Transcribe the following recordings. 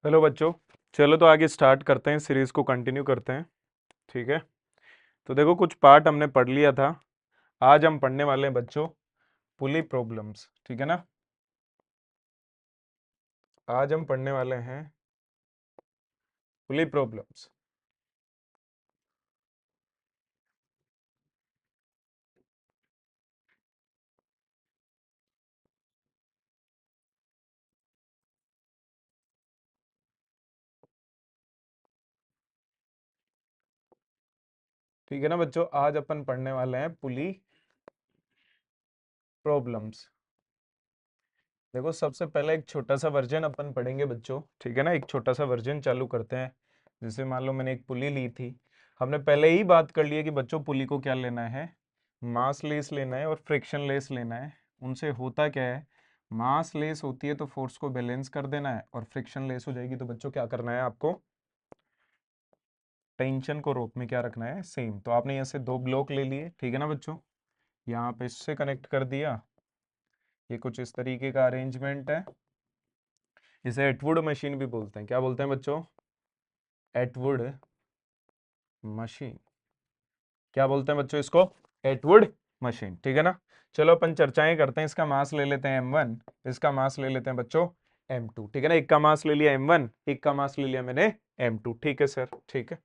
Hello बच्चों। चलो तो आगे स्टार्ट करते हैं, सीरीज को कंटिन्यू करते हैं। ठीक है। तो देखो कुछ पार्ट हमने पढ़ लिया था। आज हम पढ़ने वाले हैं बच्चों पुली प्रॉब्लम्स। ठीक है ना। आज हम पढ़ने वाले हैं पुली प्रॉब्लम्स। ठीक है ना बच्चों, आज अपन पढ़ने वाले हैं पुली प्रॉब्लम्स। देखो सबसे पहले एक छोटा सा वर्जन अपन पढ़ेंगे बच्चों। ठीक है ना, एक छोटा सा वर्जन चालू करते हैं। जैसे मान लो मैंने एक पुली ली थी। हमने पहले ही बात कर ली है कि बच्चों पुली को क्या लेना है, मास लेस लेना है और फ्रिक्शन लेस लेना है। उनसे होता क्या है, मास लेस होती है तो फोर्स को बैलेंस कर देना है, और फ्रिक्शन लेस हो जाएगी तो बच्चों क्या करना है आपको, टेंशन को रोक में क्या रखना है, सेम। तो आपने यहाँ से दो ब्लॉक ले लिए। ठीक है ना बच्चों, यहाँ पे इससे कनेक्ट कर दिया। ये कुछ इस तरीके का अरेंजमेंट है। इसे एटवुड मशीन भी बोलते हैं। क्या बोलते हैं बच्चों, एटवुड मशीन। क्या बोलते हैं बच्चों इसको, एटवुड मशीन। ठीक है ना। चलो अपन चर्चाएं करते हैं। इसका मास ले लेते हैं m1, इसका मास ले लेते हैं बच्चों m2। ठीक है ना, एक का मास ले लिया m1, एक का मास ले लिया मैंने m2। ठीक है सर, ठीक है।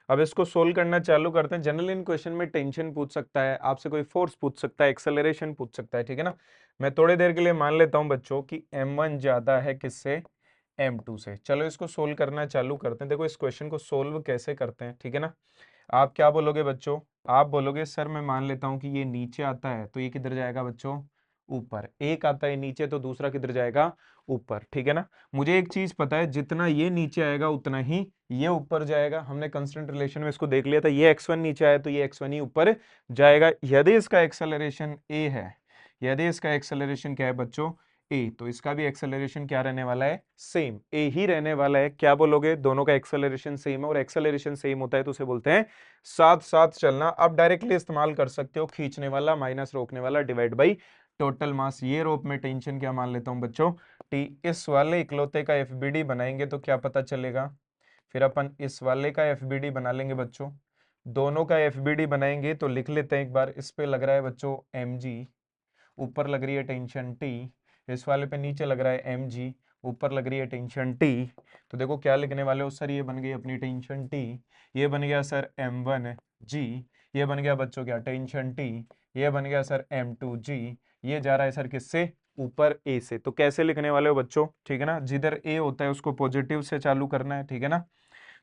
अब इसको सोल्व करना चालू करते हैं। जनरल इन क्वेश्चन में टेंशन पूछ सकता है आपसे, कोई फोर्स पूछ सकता है, एक्सेलरेशन पूछ सकता है। ठीक है ना। मैं थोड़ी देर के लिए मान लेता हूं बच्चों कि m1 ज्यादा है किससे, m2 से। चलो इसको सोल्व करना चालू करते हैं। देखो इस क्वेश्चन को सोल्व कैसे करते हैं। ठीक है ना। आप क्या बोलोगे बच्चों, आप बोलोगे सर मैं मान लेता हूं कि ये नीचे आता है तो ये किधर जाएगा बच्चों, ऊपर। एक आता है नीचे तो दूसरा किधर जाएगा, ऊपर। ठीक है ना। मुझे एक चीज पता है, जितना ये नीचे आएगा उतना ही ये ऊपर जाएगा। हमने कांस्टेंट रिलेशन में इसको देख लिया था। ये x1 नीचे आया तो ये x1 ही ऊपर जाएगा। यदि इसका एक्सेलरेशन a है, यदि इसका एक्सेलरेशन क्या है बच्चों, ए, तो इसका भी एक्सेलरेशन क्या रहने वाला है, सेम ए ही रहने वाला है। क्या बोलोगे, दोनों का एक्सेलरेशन सेम है, और एक्सेलरेशन सेम होता है तो उसे बोलते हैं साथ साथ चलना। आप डायरेक्टली इस्तेमाल कर सकते हो, खींचने वाला माइनस रोकने वाला डिवाइड बाई टोटल मास। ये रोप में टेंशन क्या मान लेता हूं बच्चों, टी। इस वाले इकलौते का एफबीडी बनाएंगे तो क्या पता चलेगा, फिर अपन इस वाले का एफबीडी बना लेंगे बच्चों। दोनों का एफबीडी बनाएंगे तो लिख लेते हैं एक बार। इस पे लग रहा है बच्चों mg, ऊपर लग रही है टेंशन टी। इस वाले पे नीचे लग रहा है mg, ऊपर लग रही है टेंशन टी। तो देखो क्या लिखने वाले हो सर, ये बन गई अपनी टेंशन टी। ये बन गया सर m1g। ये बन गया बच्चों क्या, टेंशन टी। ये बन गया सर m2g। ये जा रहा है सर किससे, ऊपर ए से। तो कैसे लिखने वाले हो बच्चों, ठीक है ना, जिधर ए होता है उसको पॉजिटिव से चालू करना है। ठीक है ना।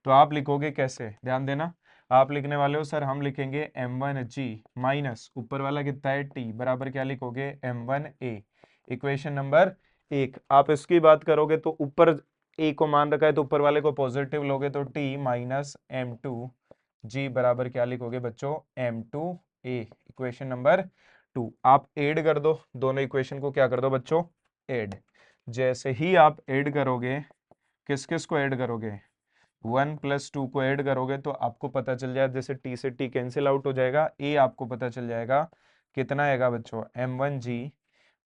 तो आप लिखोगे कैसे, ध्यान देना। आप लिखने वाले हो सर, हम लिखेंगे m1g माइनस ऊपर वाला कितना है t, बराबर क्या लिखोगे m1a। इक्वेशन नंबर एक। आप इसकी बात करोगे तो ऊपर a को मान रखा है तो ऊपर वाले को पॉजिटिव लोगे तो t माइनस m2g बराबर क्या लिखोगे बच्चों, m2a। Equation number two. आप ऐड कर दो दोनों इक्वेशन को, क्या कर दो बच्चों, ऐड। जैसे ही आप ऐड करोगे, किस किस को ऐड करोगे, 1+2 को ऐड करोगे तो आपको पता चल जाए, जैसे टी से टी कैंसिल आउट हो जाएगा, ए आपको पता चल जाएगा कितना आएगा बच्चों, m1g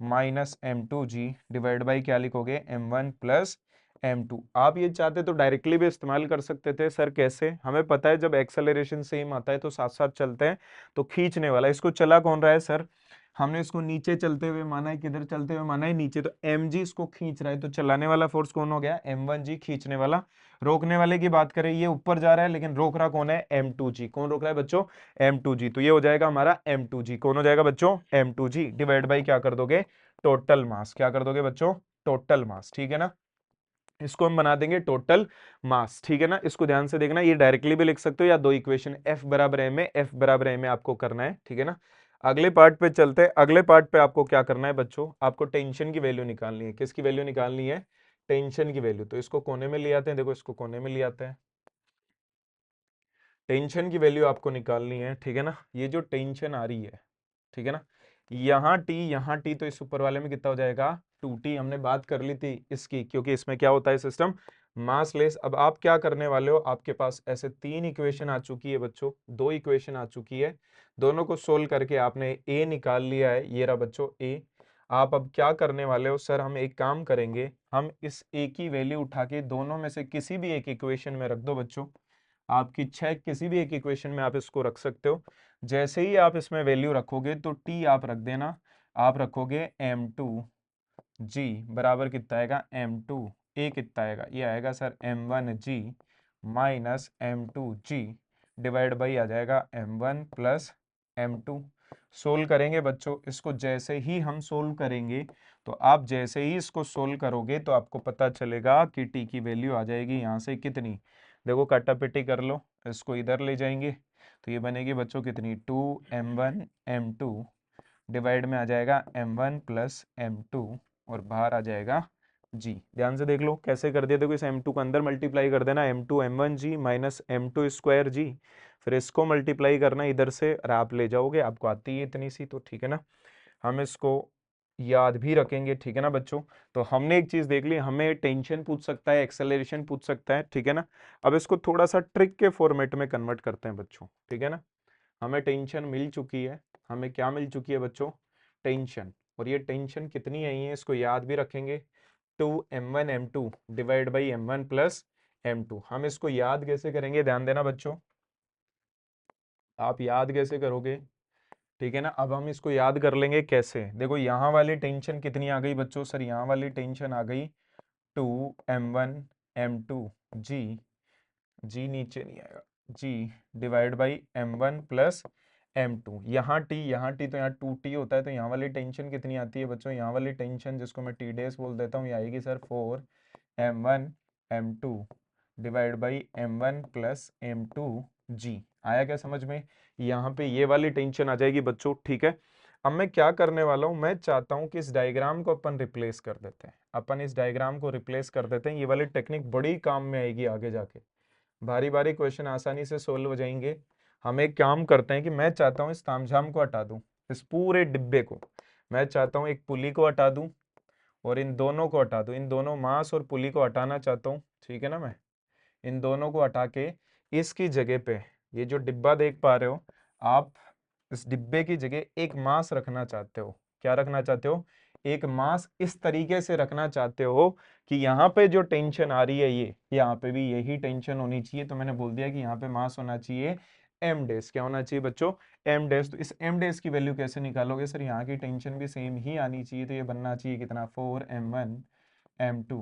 minus m2g divide by क्या लिखोगे, m1 प्लस m2। आप ये चाहते तो डायरेक्टली भी इस्तेमाल कर सकते थे सर। कैसे, हमें पता है जब एक्सेलरेशन सेम आता है तो साथ साथ चलते हैं। तो खींचने वाला, इसको चला कौन रहा है सर, हमने इसको नीचे चलते हुए माना है। किधर चलते हुए माना है, नीचे। तो mg इसको खींच रहा है तो चलाने वाला फोर्स कौन हो गया, m1g। खींचने वाला, रोकने वाले की बात करें, ये ऊपर जा रहा है लेकिन रोक रहा कौन है, m2g। कौन रोक रहा है बच्चों, m2g। तो ये हो जाएगा हमारा m2g। कौन हो जाएगा बच्चों, m2g डिवाइड बाई क्या कर दोगे, टोटल मास। क्या कर दोगे बच्चों, टोटल मास। ठीक है ना। इसको हम बना देंगे टोटल मास। ठीक है ना। इसको ध्यान से देखना, ये डायरेक्टली भी लिख सकते हो या दो इक्वेशन F बराबर m है, F बराबर m है आपको करना है। ठीक है ना। अगले पार्ट पे चलते हैं। अगले पार्ट पे आपको क्या करना है बच्चों, आपको टेंशन की वैल्यू निकालनी है। किसकी वैल्यू निकालनी है, टेंशन की वैल्यू। तो इसको कोने में ले आते हैं, देखो इसको कोने में ले आते हैं। टेंशन की वैल्यू आपको निकालनी है। ठीक है ना। ये जो टेंशन आ रही है, ठीक है ना, यहाँ टी, तो इस ऊपर वाले में कितना हो जाएगा, 2t। हमने बात कर ली थी इसकी, क्योंकि इसमें क्या होता है सिस्टम, मास लेस। अब आप क्या करने वाले हो, आपके पास ऐसे तीन इक्वेशन आ चुकी है बच्चों, दो इक्वेशन आ चुकी है। दोनों को सोल्व करके आपने a निकाल लिया है, ये रहा बच्चों a। आप अब क्या करने वाले हो सर, हम एक काम करेंगे, हम इस ए की वैल्यू उठा के दोनों में से किसी भी एक इक्वेशन में रख दो बच्चों। आपकी इच्छा है किसी भी एक इक्वेशन में आप इसको रख सकते हो। जैसे ही आप इसमें वैल्यू रखोगे तो टी आप रख देना, आप रखोगे m2g बराबर कितना आएगा, m2a कितना आएगा, ये आएगा sir m1g minus m2g divide by आ जाएगा m1 प्लस m2। सोल्व करेंगे बच्चों इसको, जैसे ही हम सोल्व करेंगे तो आप जैसे ही इसको सोल्व करोगे तो आपको पता चलेगा कि टी की वैल्यू आ जाएगी यहाँ से कितनी, देखो काटापिटी कर लो, इसको इधर ले जाएंगे तो ये बनेगी बच्चों कितनी, 2m1 m2 डिवाइड में आ जाएगा m1 प्लस m2 और बाहर आ जाएगा g। ध्यान से देख लो कैसे कर दिया, देखो इस m2 को अंदर मल्टीप्लाई कर देना, m2 m1g minus m2 square g, फिर इसको मल्टीप्लाई करना इधर से और आप ले जाओगे, आपको आती है इतनी सी, तो ठीक है ना, हम इसको याद भी रखेंगे, ठीक है ना बच्चों। तो हमने एक चीज देख ली, हमें टेंशन पूछ सकता है, एक्सेलरेशन पूछ सकता है, ठीक है ना। अब इसको थोड़ा सा ट्रिक के फॉर्मेट में कन्वर्ट करते हैं बच्चों, ठीक है ना। हमें टेंशन मिल चुकी है, हमें क्या मिल चुकी है बच्चों, टेंशन, और ये टेंशन कितनी आई है इसको याद भी रखेंगे, 2m1 m2 divide by m1 plus m2। हम इसको याद कैसे करेंगे, ध्यान देना बच्चों, आप याद कैसे करोगे, ठीक है ना। अब हम इसको याद कर लेंगे कैसे, देखो यहाँ वाली टेंशन कितनी आ गई बच्चों, सर यहाँ वाली टेंशन आ गई 2m1 m2 जी, जी नीचे नहीं आएगा, जी divide by m1 plus m2, यहाँ टी तो यहाँ 2t होता है, तो यहाँ वाली टेंशन कितनी आती है बच्चों, यहाँ वाली टेंशन जिसको मैं टी डेस बोल देता हूँ, ये आएगी sir 4m1 m2 divide by m1 plus m2 जी। आया क्या समझ में, यहाँ पे ये वाली टेंशन आ जाएगी बच्चों, ठीक है। अब मैं क्या करने वाला हूँ, मैं चाहता हूँ कि इस डायग्राम को अपन रिप्लेस कर देते हैं, अपन इस डायग्राम को रिप्लेस कर देते हैं, ये वाली टेक्निक बड़ी काम में आएगी आगे जाके, भारी भारी क्वेश्चन आसानी से सोल्व हो जाएंगे। हम एक काम करते हैं कि मैं चाहता हूँ इस तामझाम को हटा दूं, इस पूरे डिब्बे को, मैं चाहता हूँ एक पुली को हटा दूं और इन दोनों को हटा दूं, इन दोनों मास और पुली को हटाना चाहता हूँ, ठीक है ना। मैं इन दोनों को हटा के इसकी जगह पे ये जो डिब्बा देख पा रहे हो आप, इस डिब्बे की जगह एक मास रखना चाहते हो, क्या रखना चाहते हो, एक मास इस तरीके से रखना चाहते हो कि यहाँ पे जो टेंशन आ रही है ये यहाँ पे भी यही टेंशन होनी चाहिए, तो मैंने बोल दिया कि यहाँ पे मास होना चाहिए m डेज, क्या होना चाहिए बच्चों, m डेज। तो इस m डेज की वैल्यू कैसे निकालोगे, सर यहाँ की टेंशन भी सेम ही आनी चाहिए, तो ये बनना चाहिए कितना, 4m1 m2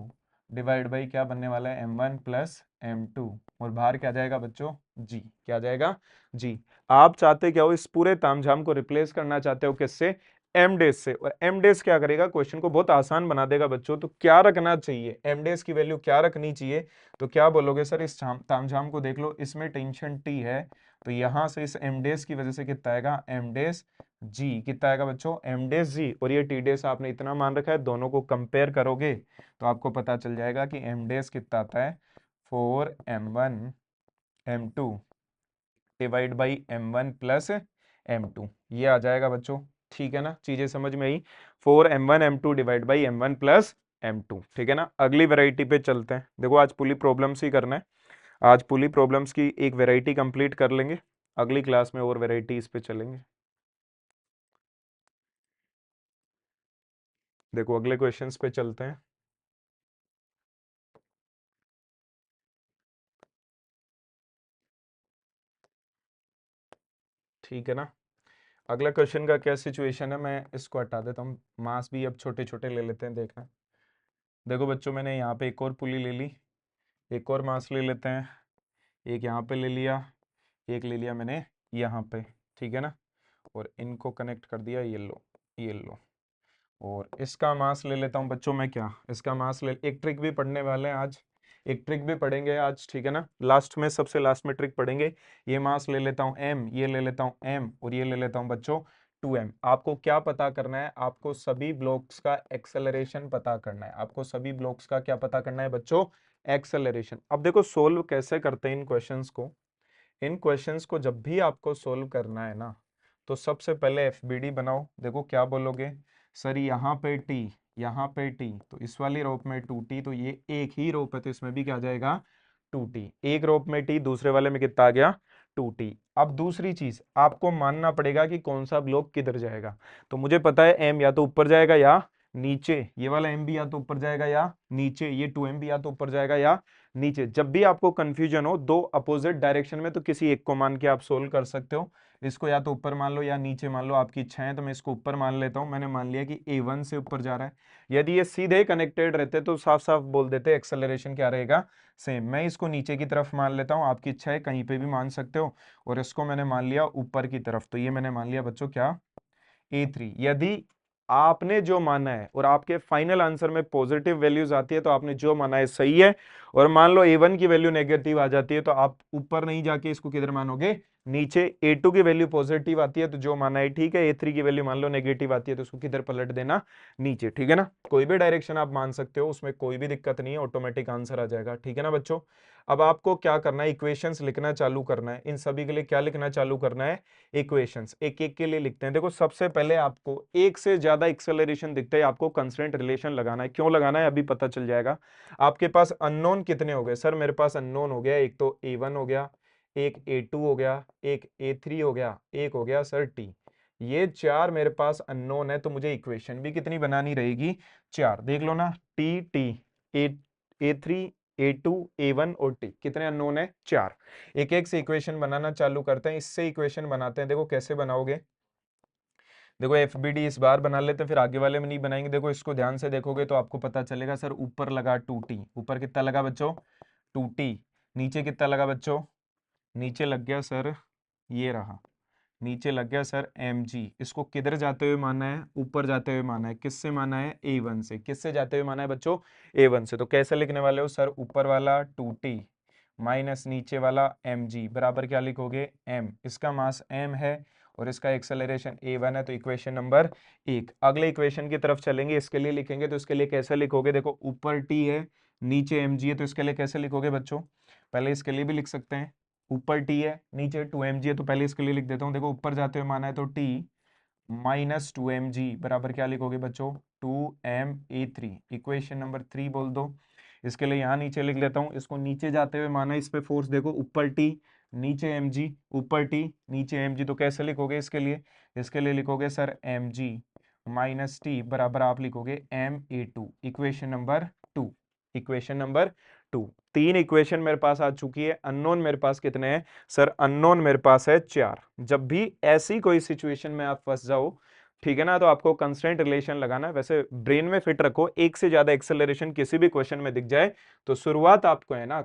डिवाइड बाई क्या बनने वाला है, m1 प्लस m2 और बाहर क्या जाएगा बच्चों, g, क्या जाएगा जी। आप चाहते क्या हो, इस पूरे तामझाम को रिप्लेस करना चाहते हो किससे, एम डेज से, और एम डेज क्या करेगा, क्वेश्चन को बहुत आसान बना देगा बच्चों। तो क्या रखना चाहिए, एम डेज की वैल्यू क्या रखनी चाहिए, तो क्या बोलोगे सर, इस तामझाम को देख लो, इसमें टेंशन टी है, तो यहां से इस एम डेज की वजह से कितना आएगा, एम डेज जी, कितना आएगा बच्चों, एम डेज जी, और ये टी डेज आपने इतना मान रखा है, दोनों को कंपेयर करोगे तो आपको पता चल जाएगा कि एम डेज कितना आता है, 4m1 m2 divide by m1 plus m2, ये आ जाएगा बच्चों, ठीक है ना, चीजें समझ में आई, 4m1 m2 divide by m1 plus m2, ठीक है ना। अगली वैरायटी पे चलते हैं, देखो आज पुली प्रॉब्लम्स ही करना है, आज पुली प्रॉब्लम्स की एक वैरायटी कंप्लीट कर लेंगे, अगली क्लास में और वैरायटीज पे चलेंगे। देखो अगले क्वेश्चंस पे चलते हैं, ठीक है ना। अगला क्वेश्चन का क्या सिचुएशन है, मैं इसको हटा देता हूँ, मास भी अब छोटे छोटे ले लेते हैं, देखना। देखो बच्चों मैंने यहाँ पे एक और पुली ले ली, एक और मास ले लेते हैं, एक यहाँ पे ले लिया, एक ले लिया मैंने यहाँ पे, ठीक है ना, और इनको कनेक्ट कर दिया, ये लो, ये लो, और इसका मास ले लेता हूँ बच्चों मैं, क्या इसका मास ले, एक ट्रिक भी पढ़ने वाले हैं आज, एक ट्रिक भी पढ़ेंगे आज, ठीक है ना, लास्ट में सबसे लास्ट में ट्रिक पढ़ेंगे। ये मास ले लेता हूँ m, ये ले लेता हूँ m, और ये ले लेता हूँ बच्चों 2m। आपको क्या पता करना है, आपको सभी ब्लॉक्स का एक्सेलरेशन पता करना है, आपको सभी ब्लॉक्स का क्या पता करना है बच्चों, एक्सेलरेशन। अब देखो सोल्व कैसे करते हैं इन क्वेश्चंस को, इन क्वेश्चंस को जब भी आपको सोल्व करना है ना, तो सबसे पहले एफबीडी बनाओ। देखो क्या बोलोगे, सर यहाँ पे टी, यहाँ पे टी, तो इस वाली रोप में 2t, तो ये एक ही रोप है तो इसमें भी क्या आ जाएगा 2t, एक रोप में टी, दूसरे वाले में कितना आ गया 2t। अब दूसरी चीज आपको मानना पड़ेगा कि कौन सा ब्लॉक किधर जाएगा। तो मुझे पता है m या तो ऊपर जाएगा या नीचे, ये वाला m भी या तो ऊपर जाएगा या नीचे, ये 2m भी या तो ऊपर जाएगा या नीचे। जब भी आपको कंफ्यूजन हो दो अपोजिट डायरेक्शन में, तो किसी एक को मान के आप सोल्व कर सकते हो। इसको या तो ऊपर मान लो या नीचे मान लो, आपकी इच्छा है। तो मैं इसको ऊपर मान लेता हूं। मैंने मान लिया कि a1 से ऊपर जा रहा है। यदि ये सीधे कनेक्टेड रहते तो साफ साफ बोल देते एक्सेलरेशन क्या रहेगा, सेम। मैं इसको नीचे की तरफ मान लेता हूं, आपकी इच्छा है कहीं पे भी मान सकते हो। और इसको मैंने मान लिया ऊपर की तरफ, तो ये मैंने मान लिया बच्चों क्या, A3। यदि आपने जो माना है और आपके फाइनल आंसर में पॉजिटिव वैल्यूज आती है तो आपने जो माना है सही है। और मान लो A1 की वैल्यू नेगेटिव आ जाती है तो आप ऊपर नहीं जाके इसको किधर मानोगे, नीचे। A2 की वैल्यू पॉजिटिव आती है तो जो माना है ठीक है। A3 की वैल्यू मान लो नेगेटिव आती है तो उसको किधर पलट देना, नीचे, ठीक है ना। कोई भी डायरेक्शन आप मान सकते हो, उसमें कोई भी दिक्कत नहीं है, ऑटोमेटिक आंसर आ जाएगा, ठीक है ना बच्चों। अब आपको क्या करना है, इक्वेशंस लिखना चालू करना है। इन सभी के लिए क्या लिखना चालू करना है, इक्वेशंस। एक एक के लिए लिखते हैं। देखो सबसे पहले आपको एक से ज्यादा एक्सेलरेशन दिखते हैं, आपको कंस्ट्रेंट रिलेशन लगाना है। क्यों लगाना है अभी पता चल जाएगा। आपके पास अननोन कितने हो गए सर, मेरे पास अननोन हो गया, एक तो A1 हो गया, एक A2 हो गया, एक A3 हो गया, एक हो गया सर T। ये चार मेरे पास अननोन है, तो मुझे इक्वेशन भी कितनी बनानी रहेगी, चार। देख लो ना, T T, A3, A2, A1 और T, कितने अननोन है, चार। एक एक से इक्वेशन बनाना चालू करते हैं। इससे इक्वेशन बनाते हैं, देखो कैसे बनाओगे। देखो FBD इस बार बना लेते हैं, फिर आगे वाले में नहीं बनाएंगे। देखो इसको ध्यान से देखोगे तो आपको पता चलेगा सर, ऊपर लगा 2t, ऊपर कितना लगा बच्चों, 2t। नीचे कितना लगा बच्चों, नीचे लग गया सर, ये रहा, नीचे लग गया सर mg। इसको किधर जाते हुए माना है, ऊपर जाते हुए माना है। किससे माना है, A1 से। किससे जाते हुए माना है बच्चों, A1 से। तो कैसे लिखने वाले हो सर, ऊपर वाला 2t माइनस नीचे वाला mg बराबर क्या लिखोगे, m। इसका मास m है और इसका एक्सेलरेशन A1 है, तो इक्वेशन नंबर 1। अगले इक्वेशन की तरफ चलेंगे, इसके लिए लिखेंगे। तो इसके लिए कैसे लिखोगे, देखो ऊपर t है नीचे mg है, तो इसके लिए कैसे लिखोगे बच्चों, पहले इसके लिए भी लिख सकते हैं। ऊपर t है नीचे 2mg है, तो पहले इसके लिए लिख देता हूँ। देखो ऊपर जाते हुए माना है तो t माइनस 2mg बराबर क्या लिखोगे बच्चों, 2ma3। इक्वेशन नंबर 3 बोल दो। इसके लिए यहाँ नीचे लिख लेता हूँ। इसको नीचे जाते हुए माना, इस पे फोर्स देखो, ऊपर t नीचे mg, ऊपर t नीचे mg। तो कैसे लिखोगे इसके लिए, इसके लिए लिखोगे सर mg माइनस t बराबर आप लिखोगे ma2। Equation number 2, equation number 2। तीन इक्वेशन मेरे पास आ चुकी है। अननोन मेरे पास कितने हैं सर, अननोन मेरे पास है 4। जब भी ऐसी कोई सिचुएशन में आप फंस जाओ, ठीक है ना, तो आपको कंस्ट्रेंट रिलेशन लगाना है। वैसे ब्रेन में फिट रखो, एक से ज्यादा एक्सेलरेशन किसी भी क्वेश्चन में दिख जाए तो शुरुआत आपको है ना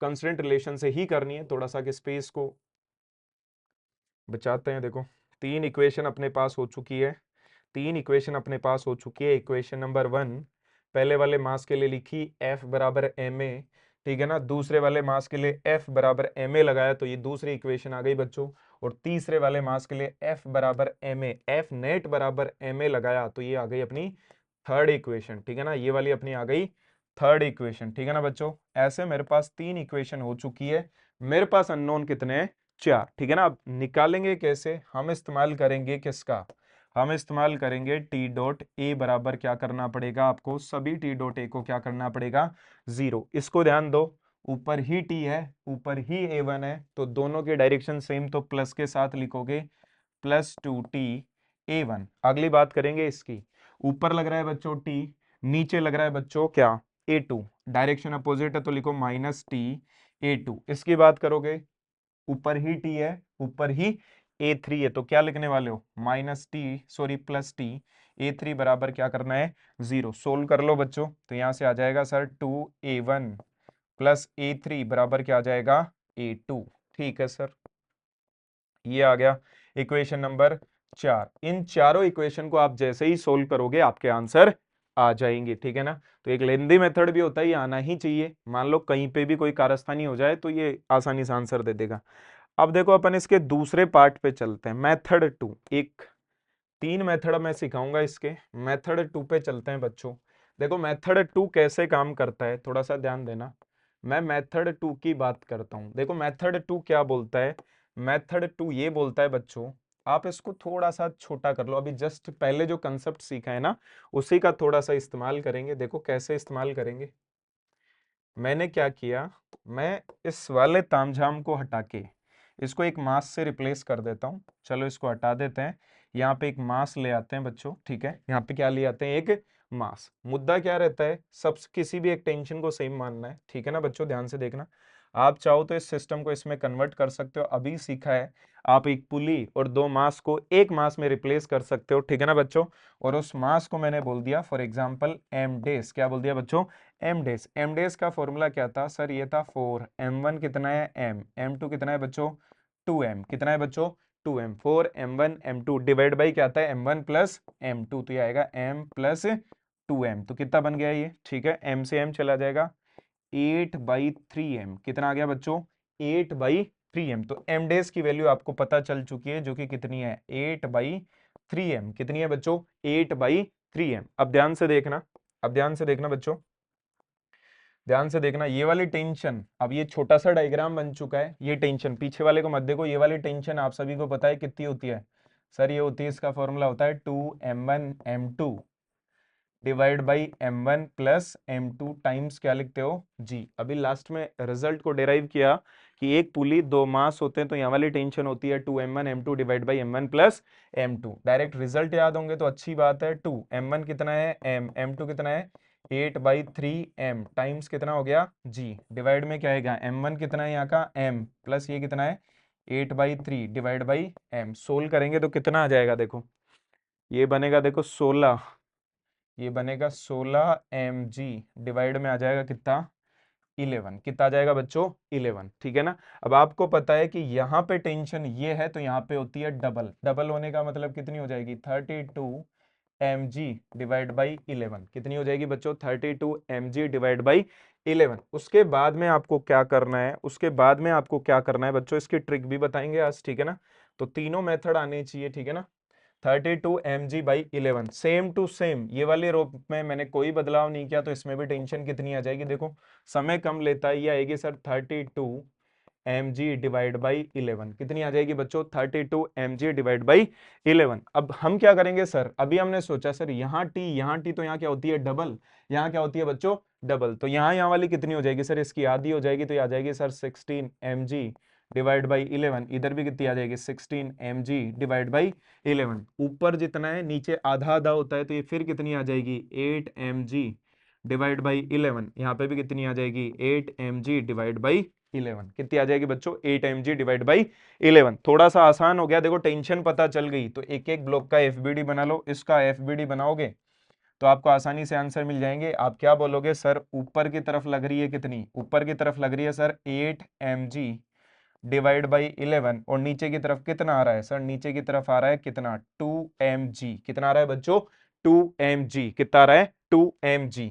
कंस्ट्रेंट रिलेशन से ही करनी है। थोड़ा सा कि स्पेस को बचाते हैं। देखो तीन इक्वेशन अपने पास हो चुकी है, तीन इक्वेशन अपने पास हो चुकी है। इक्वेशन नंबर 1 पहले वाले मास के लिए लिखी F बराबर ma, ठीक है ना। दूसरे वाले मास के लिए F बराबर ma लगाया, तो ये दूसरी इक्वेशन आ गई बच्चों। और तीसरे वाले मास के लिए F बराबर ma, F नेट बराबर ma लगाया, तो ये आ गई अपनी थर्ड इक्वेशन, ठीक है ना। ये वाली अपनी आ गई थर्ड इक्वेशन, ठीक है ना बच्चों। ऐसे मेरे पास तीन इक्वेशन हो चुकी है। मेरे पास अननोन कितने हैं, चार, ठीक है ना। अब निकालेंगे कैसे, हम इस्तेमाल करेंगे किसका, हम इस्तेमाल करेंगे टी डॉट ए बराबर क्या करना पड़ेगा आपको, सभी टी डॉट ए को क्या करना पड़ेगा, 0। इसको ध्यान दो, ऊपर ही टी है ऊपर ही A1 है, तो दोनों के डायरेक्शन सेम, तो प्लस के साथ लिखोगे प्लस 2t A1। अगली बात करेंगे इसकी, ऊपर लग रहा है बच्चों t, नीचे लग रहा है बच्चों क्या, A2। डायरेक्शन अपोजिट है तो लिखो माइनस t A2। इसकी बात करोगे, ऊपर ही t है ऊपर ही A3 है, तो क्या लिखने वाले हो, minus T, sorry plus t। A3 बराबर क्या करना है, 0। सोल्व कर लो बच्चों, तो यहां से आ जाएगा सर 2A1 प्लस A3 बराबर क्या आ जाएगा, A2। ठीक है सर, ये आ गया इक्वेशन नंबर 4। इन चारों इक्वेशन को आप जैसे ही सोल्व करोगे आपके आंसर आ जाएंगे, ठीक है ना। तो एक लेंदी मेथड भी होता है, ये आना ही चाहिए। मान लो कहीं पे भी कोई कारस्तानी हो जाए तो ये आसानी से आंसर दे देगा। अब देखो अपन इसके दूसरे पार्ट पे चलते हैं, मेथड 2। एक तीन मेथड मैं सिखाऊंगा इसके, मेथड 2 पे चलते हैं बच्चों। देखो मेथड 2 कैसे काम करता है, थोड़ा सा ध्यान देना। मैं मेथड 2 की बात करता हूं। देखो मेथड 2 क्या बोलता है, मेथड 2 ये बोलता है बच्चों, आप इसको थोड़ा सा छोटा कर लो। अभी जस्ट पहले जो कंसेप्ट सीखा है ना, उसी का थोड़ा सा इस्तेमाल करेंगे। देखो कैसे इस्तेमाल करेंगे, मैंने क्या किया, मैं इस वाले तामझाम को हटा के इसको एक मास से रिप्लेस कर देता हूँ, चलो इसको हटा देते हैं, यहाँ पे एक मास ले आते हैं बच्चों, ठीक है, यहाँ पे क्या ले आते हैं, एक मास। मुद्दा क्या रहता है, सब किसी भी एक टेंशन को सेम मानना है, ठीक है ना बच्चों, ध्यान से देखना। आप चाहो तो इस सिस्टम को इसमें कन्वर्ट कर सकते हो, अभी सीखा है, आप एक पुली और दो मास को एक मास में रिप्लेस कर सकते हो, ठीक है ना बच्चों। और उस मास को मैंने बोल दिया फॉर एग्जांपल एम डेस, क्या बोल दिया बच्चों, एम डेस। एम डेस का फॉर्मूला क्या था सर, ये था 4 m1 कितना है m, m2 कितना है बच्चों 2m, कितना है बच्चों 2m, 4 m1 m2 divide by क्या आता है m1 प्लस m2, तो ये आएगा m प्लस 2m, तो कितना बन गया ये, ठीक है, m से m चला जाएगा, 8/3m, कितना आ गया बच्चों 8/3m। तो m डेज की वैल्यू आपको पता चल चुकी है, जो कि कितनी है 8/3m, कितनी है बच्चों 8/3m। अब ध्यान से देखना, अब ध्यान से देखना बच्चों, ध्यान से देखना, ये वाली टेंशन, अब ये छोटा सा डायग्राम बन चुका है, ये टेंशन पीछे वाले को मत देखो, ये वाली टेंशन आप सभी को पता है कितनी होती है सर, ये होती है, इसका फॉर्मूला होता है 2m1m2 divide by m1 plus m2 times क्या लिखते हो g। अभी लास्ट में रिजल्ट को डेराइव किया कि एक पुली दो मास होते हैं, तो यहाँ वाली टेंशन होती है 2m1 m2 divide by m1 plus m2। Direct result याद होंगे तो अच्छी बात है, 2 m1 कितना है m, m2 कितना है 8/3m टाइम्स कितना हो गया g, डिवाइड में क्या आएगा m1 कितना है यहाँ का m प्लस ये कितना है 8/3 डिवाइड बाई m। सोल्व करेंगे तो कितना आ जाएगा, देखो ये बनेगा, देखो 16, ये बनेगा 16 mg डिवाइड में आ जाएगा कितना 11, कितना आ जाएगा बच्चों 11, ठीक है ना। अब आपको पता है कि यहाँ पे टेंशन ये है, तो यहाँ पे होती है डबल, डबल होने का मतलब कितनी हो जाएगी 32 mg डिवाइड बाई 11, कितनी हो जाएगी बच्चों 32 mg डिवाइड बाई 11। उसके बाद में आपको क्या करना है, उसके बाद में आपको क्या करना है बच्चों, इसकी ट्रिक भी बताएंगे आज, ठीक है ना। तो तीनों मेथड आने चाहिए, ठीक है ना। 32 mg/11 सेम टू सेम, ये वाले रो में मैंने कोई बदलाव नहीं किया, तो इसमें भी टेंशन कितनी आ जाएगी, देखो समय कम लेता है, ये आएगी सर 32 mg डिवाइड बाई 11, कितनी आ जाएगी बच्चों 32 mg डिवाइड बाई 11। अब हम क्या करेंगे सर, अभी हमने सोचा सर यहाँ टी, तो यहाँ क्या होती है डबल, यहाँ क्या होती है बच्चों डबल, तो यहाँ वाली कितनी हो जाएगी सर, इसकी आधी हो जाएगी, तो ये आ जाएगी सर 16 mg डिवाइड बाई 11, इधर भी कितनी आ जाएगी 16 mg डिवाइड बाई 11। ऊपर जितना है नीचे आधा आधा होता है, तो ये फिर कितनी आ जाएगी 8 mg डिवाइड बाई 11, यहाँ पे भी कितनी आ जाएगी 8 mg डिवाइड बाई 11, कितनी आ जाएगी बच्चों 8 mg डिवाइड बाई 11। थोड़ा सा आसान हो गया, देखो टेंशन पता चल गई, तो एक एक ब्लॉक का एफबीडी बना लो, इसका एफबीडी बनाओगे तो आपको आसानी से आंसर मिल जाएंगे। आप क्या बोलोगे सर, ऊपर की तरफ लग रही है कितनी, ऊपर की तरफ लग रही है सर 8 mg डिवाइड बाई 11, और नीचे की तरफ कितना आ रहा है सर, नीचे की तरफ आ रहा है कितना 2 mg, कितना आ रहा है बच्चों 2 mg, कितना आ रहा है 2 mg,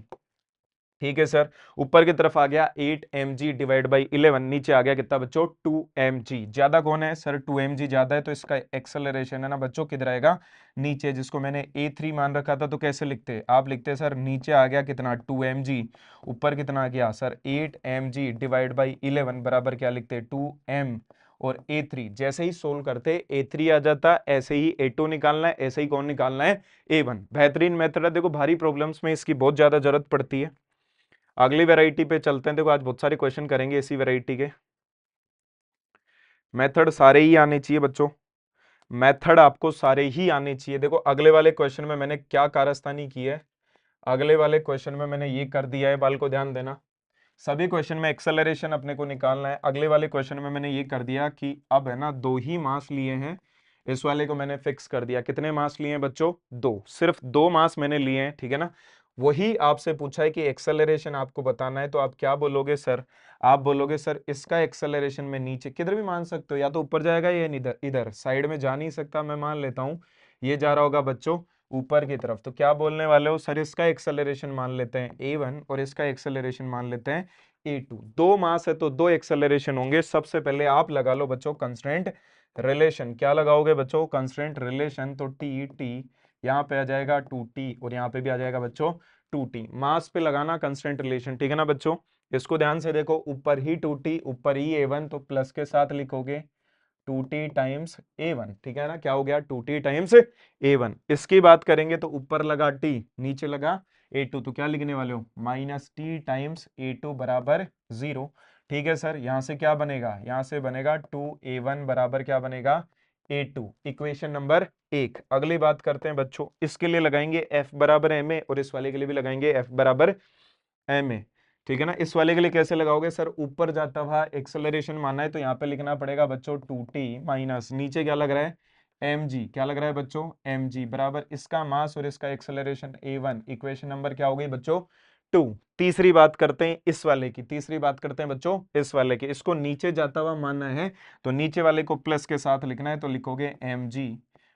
ठीक है सर। ऊपर की तरफ आ गया 8 mg डिवाइड बाई 11, नीचे आ गया कितना बच्चों 2 mg। ज्यादा कौन है सर 2 mg ज्यादा है, तो इसका एक्सेलरेशन है ना बच्चों किधर आएगा नीचे, जिसको मैंने a3 मान रखा था, तो कैसे लिखते आप लिखते सर नीचे आ गया कितना 2 mg, ऊपर कितना आ गया सर 8 mg डिवाइड बाई 11 बराबर क्या लिखते 2m और a3। जैसे ही सोल्व करते a3 आ जाता, ऐसे ही a2 निकालना है, ऐसे ही कौन निकालना है a1। बेहतरीन मेथड है, देखो भारी प्रॉब्लम्स में इसकी बहुत ज्यादा जरूरत पड़ती है। अगली वैरायटी पे चलते हैं, देखो आज बहुत सारे क्वेश्चन करेंगे इसी वैरायटी के। मेथड सारे ही आने चाहिए बच्चों, मेथड आपको सारे ही आने चाहिए। देखो अगले वाले क्वेश्चन में मैंने क्या कारस्तानी की है, अगले वाले क्वेश्चन में मैंने ये कर दिया है, बाल को ध्यान देना, सभी क्वेश्चन में एक्सेलरेशन अपने को निकालना है। अगले वाले क्वेश्चन में मैंने ये कर दिया कि अब है ना दो ही मास लिए हैं, इस वाले को मैंने फिक्स कर दिया, कितने मास लिए हैं बच्चों दो, सिर्फ दो मास मैंने लिए हैं, ठीक है ना। वही आपसे पूछा है कि एक्सेलरेशन आपको बताना है, तो आप क्या बोलोगे सर, आप बोलोगे सर इसका एक्सेलरेशन में नीचे किधर भी मान सकते हो, या तो ऊपर जाएगा या इधर, इधर साइड में जा नहीं सकता, मैं मान लेता हूं ये जा रहा होगा बच्चों ऊपर की तरफ, तो क्या बोलने वाले हो सर, इसका एक्सेलरेशन मान लेते हैं a1 और इसका एक्सेलरेशन मान लेते हैं a2। दो मास है तो दो एक्सेलरेशन होंगे। सबसे पहले आप लगा लो बच्चों कंस्ट्रेंट रिलेशन, क्या लगाओगे बच्चों कंस्ट्रेंट रिलेशन, तो टी यहाँ पे आ जाएगा 2t और यहाँ पे भी आ जाएगा बच्चों 2t, मास पे लगाना कंस्ट्रेंट रिलेशन, ठीक है ना बच्चों। इसको ध्यान से देखो, ऊपर ही 2t ऊपर ही a1, तो प्लस के साथ लिखोगे 2t टाइम्स a1, ठीक है ना, क्या हो गया 2t टाइम्स a1। इसकी बात करेंगे तो ऊपर लगा t नीचे लगा a2, तो क्या लिखने वाले हो -t टाइम्स a2 बराबर 0। ठीक है सर, यहां से क्या बनेगा, यहां से बनेगा 2a1 बराबर क्या बनेगा, a2। Equation number 1। अगली बात करते हैं बच्चों, इसके लिए लगाएंगे f बराबर ma और इस वाले के लिए भी लगाएंगे f बराबर ma। ठीक है ना, इस वाले के लिए कैसे लगाओगे सर, ऊपर जाता हुआ एक्सेलरेशन मानना है तो यहाँ पे लिखना पड़ेगा बच्चों 2t माइनस नीचे क्या लग रहा है mg, क्या लग रहा है बच्चों mg बराबर इसका मास और इसका एक्सेलरेशन a1। इक्वेशन नंबर क्या हो गई बच्चों 2। तीसरी बात करते हैं इस वाले की, तीसरी बात करते हैं बच्चों इस वाले की, इसको नीचे जाता हुआ मानना है तो नीचे वाले को प्लस के साथ लिखना है तो लिखोगे mg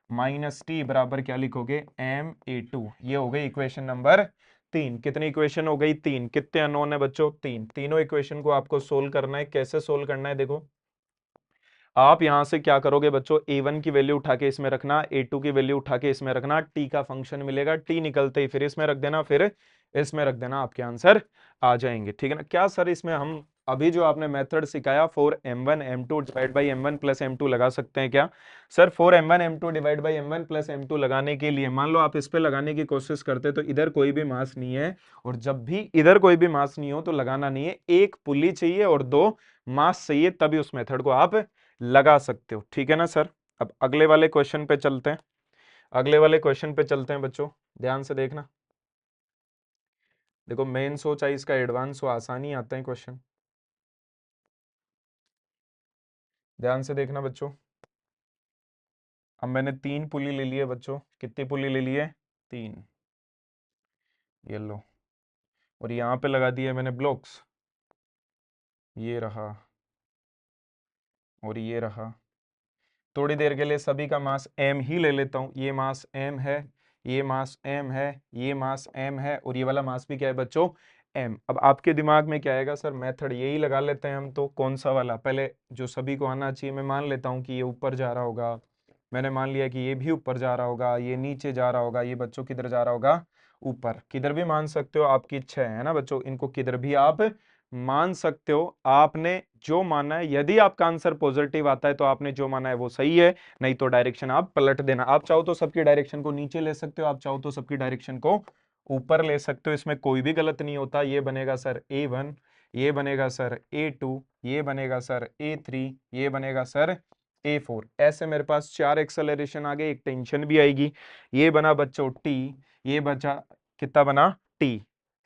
माइनस टी बराबर क्या लिखोगे ma2। ये हो गई इक्वेशन नंबर 3। कितनी इक्वेशन हो गई, 3। कितने अननोन है बच्चों, 3। तीनों इक्वेशन को आपको सोल्व करना है। कैसे सोल्व करना है, देखो आप यहां से क्या करोगे बच्चों, a1 की वैल्यू उठा के इसमें रखना, a2 की वैल्यू उठा के इसमें रखना, t का फंक्शन मिलेगा, t निकलते ही फिर इसमें रख देना, फिर इसमें रख देना, आपके आंसर आ जाएंगे। ठीक है ना, क्या सर इसमें हम अभी जो आपने मेथड सिखाया 4m1 m2 divide by m1 plus m2 लगा सकते हैं क्या, sir 4m1 m2 divide by m1 plus m2 लगाने के लिए मान लो आप इस पे लगाने की कोशिश करते तो इधर कोई भी मास नहीं है, और जब भी इधर कोई भी मास नहीं हो तो लगाना नहीं है, एक पुली चाहिए और दो मास चाहिए, तभी उस मेथड को आप लगा सकते हो। ठीक है ना सर, अब अगले वाले क्वेश्चन पे चलते हैं, अगले वाले क्वेश्चन पे चलते हैं बच्चों, ध्यान से देखना। देखो मेंस हो चाहे इसका एडवांस हो, आसानी आते हैं क्वेश्चन, ध्यान से देखना बच्चों। अब मैंने 3 पुली ले लिए बच्चों, कितनी पुली ले लिए, 3, ये लो, और यहां पे लगा दिए मैंने ब्लॉक्स, ये रहा और ये रहा। थोड़ी देर के लिए सभी का मास m ही ले लेता हूं, ये मास m है, ये मास m है, ये मास m है, और ये वाला मास भी क्या है बच्चों m। अब आपके दिमाग में क्या आएगा, सर मेथड यही लगा लेते हैं हम, तो कौन सा वाला, पहले जो सभी को आना चाहिए, मैं मान लेता हूं कि ये ऊपर जा रहा होगा, मैंने मान लिया कि ये भी ऊपर जा रहा होगा, ये नीचे जा रहा होगा, ये बच्चों किधर जा रहा होगा, ऊपर। किधर भी मान सकते हो, आपकी इच्छा है ना बच्चों, इनको किधर भी आप मान सकते हो, आपने जो माना है। यदि आपका आंसर पॉजिटिव आता है तो आपने जो माना है वो सही है, नहीं तो डायरेक्शन आप पलट देना। आप चाहो तो सबकी डायरेक्शन को नीचे ले सकते हो, आप चाहो तो सबकी डायरेक्शन को ऊपर ले सकते हो, इसमें कोई भी गलत नहीं होता। ये बनेगा सर a1, ये बनेगा सर a2, ये बनेगा सर a3, ये बनेगा सर a4। ऐसे मेरे पास 4 एक्सेलरेशन आ गए, एक टेंशन भी आएगी। ये बना बच्चों t, ये बचा कितना बना t।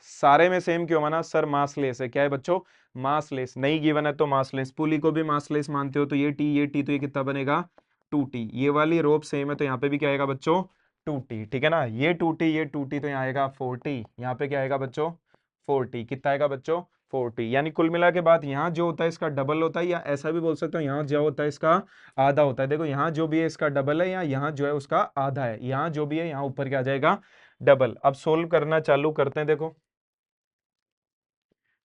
सारे में सेम क्यों बना सर, मासलेस है, क्या है बच्चों मासलेस, नहीं गिवन है तो मासलेस, पुली को भी मासलेस मानते हो तो ये टी, ये टी, तो ये कितना बनेगा 2t। ये वाली रोप सेम है तो यहाँ पे भी क्या आएगा बच्चों 2t। ठीक है ना, ये 2t, ये 2t, तो यहाँ आएगा 4t, यहाँ पे क्या आएगा बच्चों 4t। कितना आएगा बच्चों 4t। यानी कुल मिला के बाद यहाँ जो होता है इसका डबल होता है, या ऐसा भी बोल सकते हो यहाँ जो होता है इसका आधा होता है। देखो यहाँ जो भी है इसका डबल है, या यहाँ जो है उसका आधा है, यहाँ जो भी है यहाँ ऊपर क्या आ जाएगा डबल। अब सोल्व करना चालू करते हैं, देखो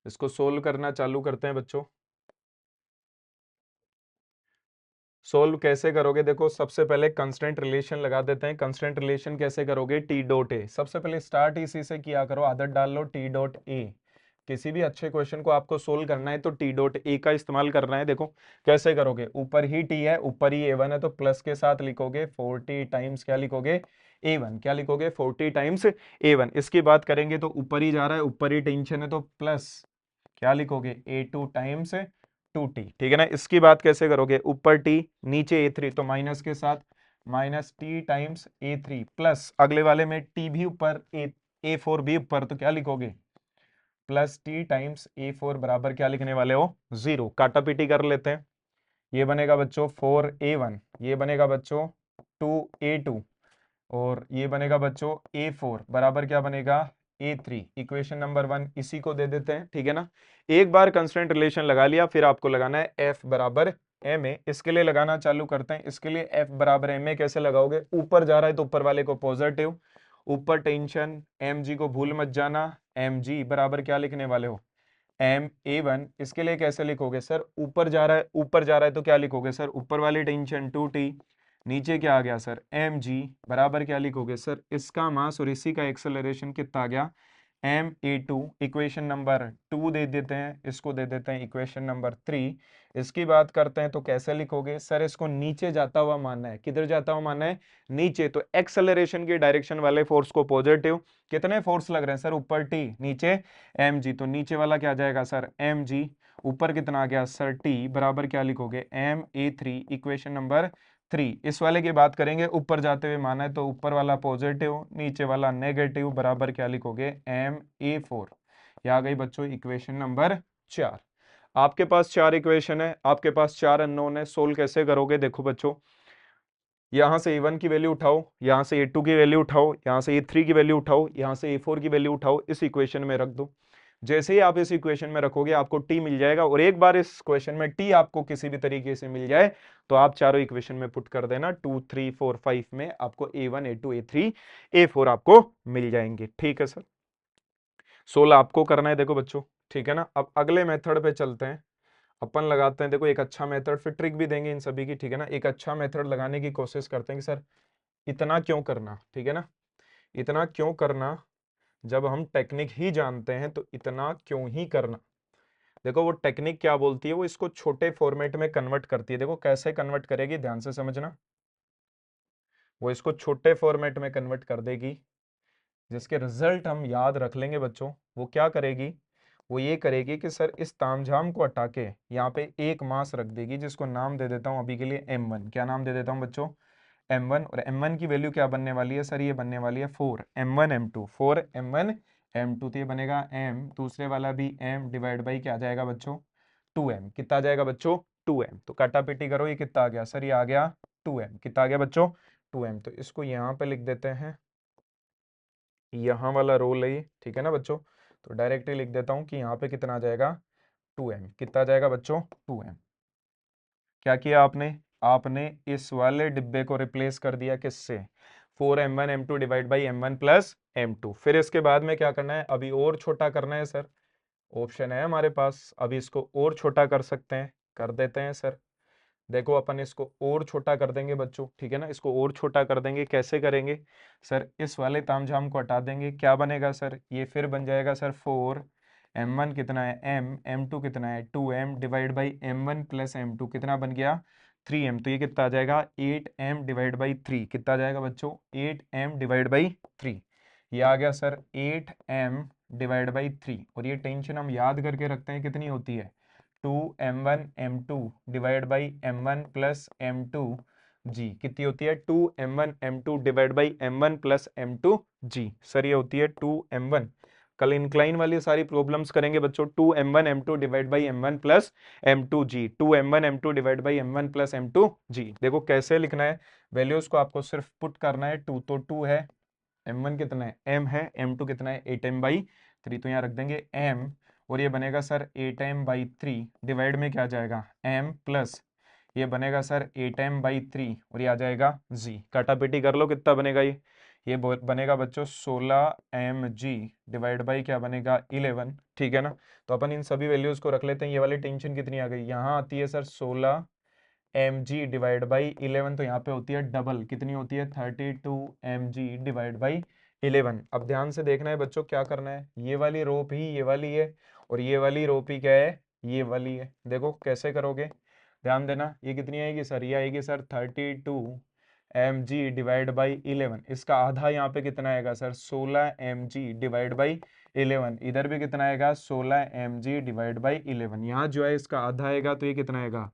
इसको सोल्व करना चालू करते हैं बच्चों। सोल्व कैसे करोगे, देखो सबसे पहले कंस्टेंट रिलेशन लगा देते हैं। कंस्टेंट रिलेशन कैसे करोगे, टी डॉट ए, सबसे पहले स्टार्ट इसी से किया करो, आदत डाल लो टी डॉट ए। किसी भी अच्छे क्वेश्चन को आपको सोल्व करना है तो टी डॉट ए का इस्तेमाल करना है। देखो कैसे करोगे, ऊपर ही टी है, ऊपर ही ए1 है, तो प्लस के साथ लिखोगे 40 टाइम्स क्या लिखोगे ए1, क्या लिखोगे 40 टाइम्स ए1। इसकी बात करेंगे तो ऊपर ही जा रहा है, ऊपर ही टेंशन है, तो प्लस क्या लिखोगे a2 टाइम्स 2t। ठीक है ना, इसकी बात कैसे करोगे, ऊपर t नीचे a3, तो माइनस के साथ minus t times a3, plus अगले वाले में t भी ऊपर, a4 भी ऊपर, तो क्या लिखोगे प्लस t टाइम्स a4 बराबर क्या लिखने वाले हो 0। काटा पीटी कर लेते हैं, ये बनेगा बच्चों 4a1, ये बनेगा बच्चों 2a2, और ये बनेगा बच्चों a4 बराबर क्या बनेगा a3। इक्वेशन नंबर 1 इसी को दे देते हैं। ठीक है ना, एक बार कंस्टेंट रिलेशन लगा लिया, फिर आपको लगाना है f बराबर ma। इसके लिए लगाना चालू करते हैं। इसके लिए f बराबर ma कैसे लगाओगे, ऊपर जा रहा है तो ऊपर वाले को पॉजिटिव, ऊपर टेंशन mg को भूल मत जाना, mg बराबर क्या लिखने वाले हो ma1। इसके लिए कैसे लिखोगे सर, ऊपर जा रहा है, ऊपर जा रहा है तो क्या लिखोगे सर, ऊपर वाली टेंशन 2t, नीचे क्या आ गया सर mg बराबर क्या लिखोगे सर, इसका मास और इसी का एक्सेलरेशन कितना आ गया ma2 इक्वेशन नंबर 2 दे देते हैं, इसको दे देते हैं इक्वेशन नंबर 3। इसकी बात करते हैं तो कैसे लिखोगे सर, इसको नीचे जाता हुआ मानना है, किधर जाता हुआ मानना है, नीचे, तो एक्सेलरेशन की डायरेक्शन वाले फोर्स को पॉजिटिव, कितने फोर्स लग रहे हैं सर, ऊपर टी, नीचे mg, तो नीचे वाला क्या आ जाएगा सर mg, ऊपर कितना आ गया सर t, बराबर क्या लिखोगे ma3 इक्वेशन नंबर 3। इस वाले की बात करेंगे, ऊपर जाते हुए माना है तो ऊपर वाला पॉजिटिव, नीचे वाला नेगेटिव, बराबर क्या लिखोगे ma4। ये आ गई बच्चों इक्वेशन नंबर 4। आपके पास 4 इक्वेशन है, आपके पास 4 अननोन है, सोल्व कैसे करोगे, देखो बच्चों, यहां से a1 की वैल्यू उठाओ, यहां से a2 की वैल्यू उठाओ, यहां से a3 की वैल्यू उठाओ, यहां से a4 की वैल्यू उठाओ, इस इक्वेशन में रख दो। जैसे ही आप इस इक्वेशन में रखोगे आपको टी मिल जाएगा, और एक बार इस क्वेश्चन में टी आपको किसी भी तरीके से मिल जाए तो आप चारों इक्वेशन में पुट कर देना, 2 3 4 5 में आपको a1 a2 a3 a4 आपको मिल जाएंगे। ठीक है सर, 16 आपको करना है, देखो बच्चों, ठीक है ना। अब अगले मेथड पे चलते हैं, अपन लगाते हैं, देखो एक अच्छा मेथड, फिर ट्रिक भी देंगे इन सभी की, ठीक है ना। एक अच्छा मेथड लगाने की कोशिश करते हैं कि सर इतना क्यों करना, ठीक है ना, इतना क्यों करना, जब हम टेक्निक ही जानते हैं तो इतना क्यों ही करना। देखो वो टेक्निक क्या बोलती है, वो इसको छोटे फॉर्मेट में कन्वर्ट करती है। देखो कैसे कन्वर्ट करेगी, ध्यान से समझना। वो इसको छोटे फॉर्मेट में कन्वर्ट कर देगी, जिसके रिजल्ट हम याद रख लेंगे बच्चों। वो क्या करेगी, वो ये करेगी कि सर इस तामझाम को हटा के यहाँ पे एक मास रख देगी, जिसको नाम दे देता हूँ अभी के लिए m1। क्या नाम दे देता हूँ बच्चों, m1। और m1 की वैल्यू क्या बनने वाली है सर, ये बनने वाली है 4 m1 m2, 4 m1 m2, तो ये बनेगा m, दूसरे वाला भी m डिवाइड बाई क्या आ जाएगा बच्चों 2m, कितना आ जाएगा बच्चों 2m। तो काटा पीटी करो, ये कितना आ गया सर, ये आ गया 2m, कितना आ गया बच्चों 2m। तो इसको यहाँ पे लिख देते हैं, यहाँ वाला रोल है ये, ठीक है ना बच्चों। तो डायरेक्टली लिख देता हूँ कि यहाँ पे कितना आ जाएगा 2m, कितना आ जाएगा बच्चों 2m। क्या किया आपने, आपने इस वाले डिब्बे को रिप्लेस कर दिया किससे, 4m1 m2 divide by m1 plus m2। फिर इसके बाद में क्या करना है, अभी और छोटा करना है सर, ऑप्शन है हमारे पास, अभी इसको और छोटा कर सकते हैं, कर देते हैं सर। देखो अपन इसको और छोटा कर देंगे बच्चों, ठीक है ना, इसको और छोटा कर देंगे, कैसे करेंगे सर, इस वाले तामझाम को हटा देंगे, क्या बनेगा सर, ये फिर बन जाएगा सर 4 m1 कितना है m, m2 कितना है 2m divide by m1 plus m2 कितना बन गया 3m। तो ये कितना आ जाएगा 8m डिवाइड बाई 3, कितना आ जाएगा बच्चों 8m डिवाइड बाई 3। ये आ गया सर 8m डिवाइड बाई 3, और ये टेंशन हम याद करके रखते हैं कितनी होती है 2m1 m2 divide by m1 plus m2 जी, कितनी होती है 2m1 m2 divide by m1 plus m2 G. Sir ये होती है 2m1, कल इंक्लाइन वाली सारी प्रॉब्लम्स करेंगे बच्चों, 2m1 m2 divide by m1 plus m2 G, 2m1 m2 divide by m1 plus m2 G. देखो कैसे लिखना है, वैल्यूज को आपको सिर्फ पुट करना है, 2 तो 2 है, m1 कितना है m है, m2 कितना है 8m बाई 3, तो यहाँ रख देंगे m, और ये बनेगा सर 8m बाई 3 डिवाइड में क्या आ जाएगा m प्लस ये बनेगा सर 8m बाई 3, और ये आ जाएगा g, काटापीटी कर लो कितना बनेगा ये बनेगा बच्चों 16mg डिवाइड बाई क्या बनेगा 11, ठीक है ना। तो अपन इन सभी वैल्यूज को रख लेते हैं, ये वाली टेंशन कितनी आ गई, यहाँ आती है सर 16mg डिवाइड बाई 11, तो यहाँ पे होती है डबल, कितनी होती है 32mg डिवाइड बाई 11। अब ध्यान से देखना है बच्चों, क्या करना है, ये वाली रो भी ये वाली है, और ये वाली रो भी क्या है, ये वाली है। देखो कैसे करोगे, ध्यान देना, ये कितनी आएगी सर, ये आएगी सर 32mg डिवाइड बाई 11, इसका आधा यहाँ पे कितना आएगा सर 16mg डिवाइड बाई 11, इधर भी कितना आएगा 16mg डिवाइड बाई 11, यहाँ जो है इसका आधा आएगा, तो ये कितना आएगा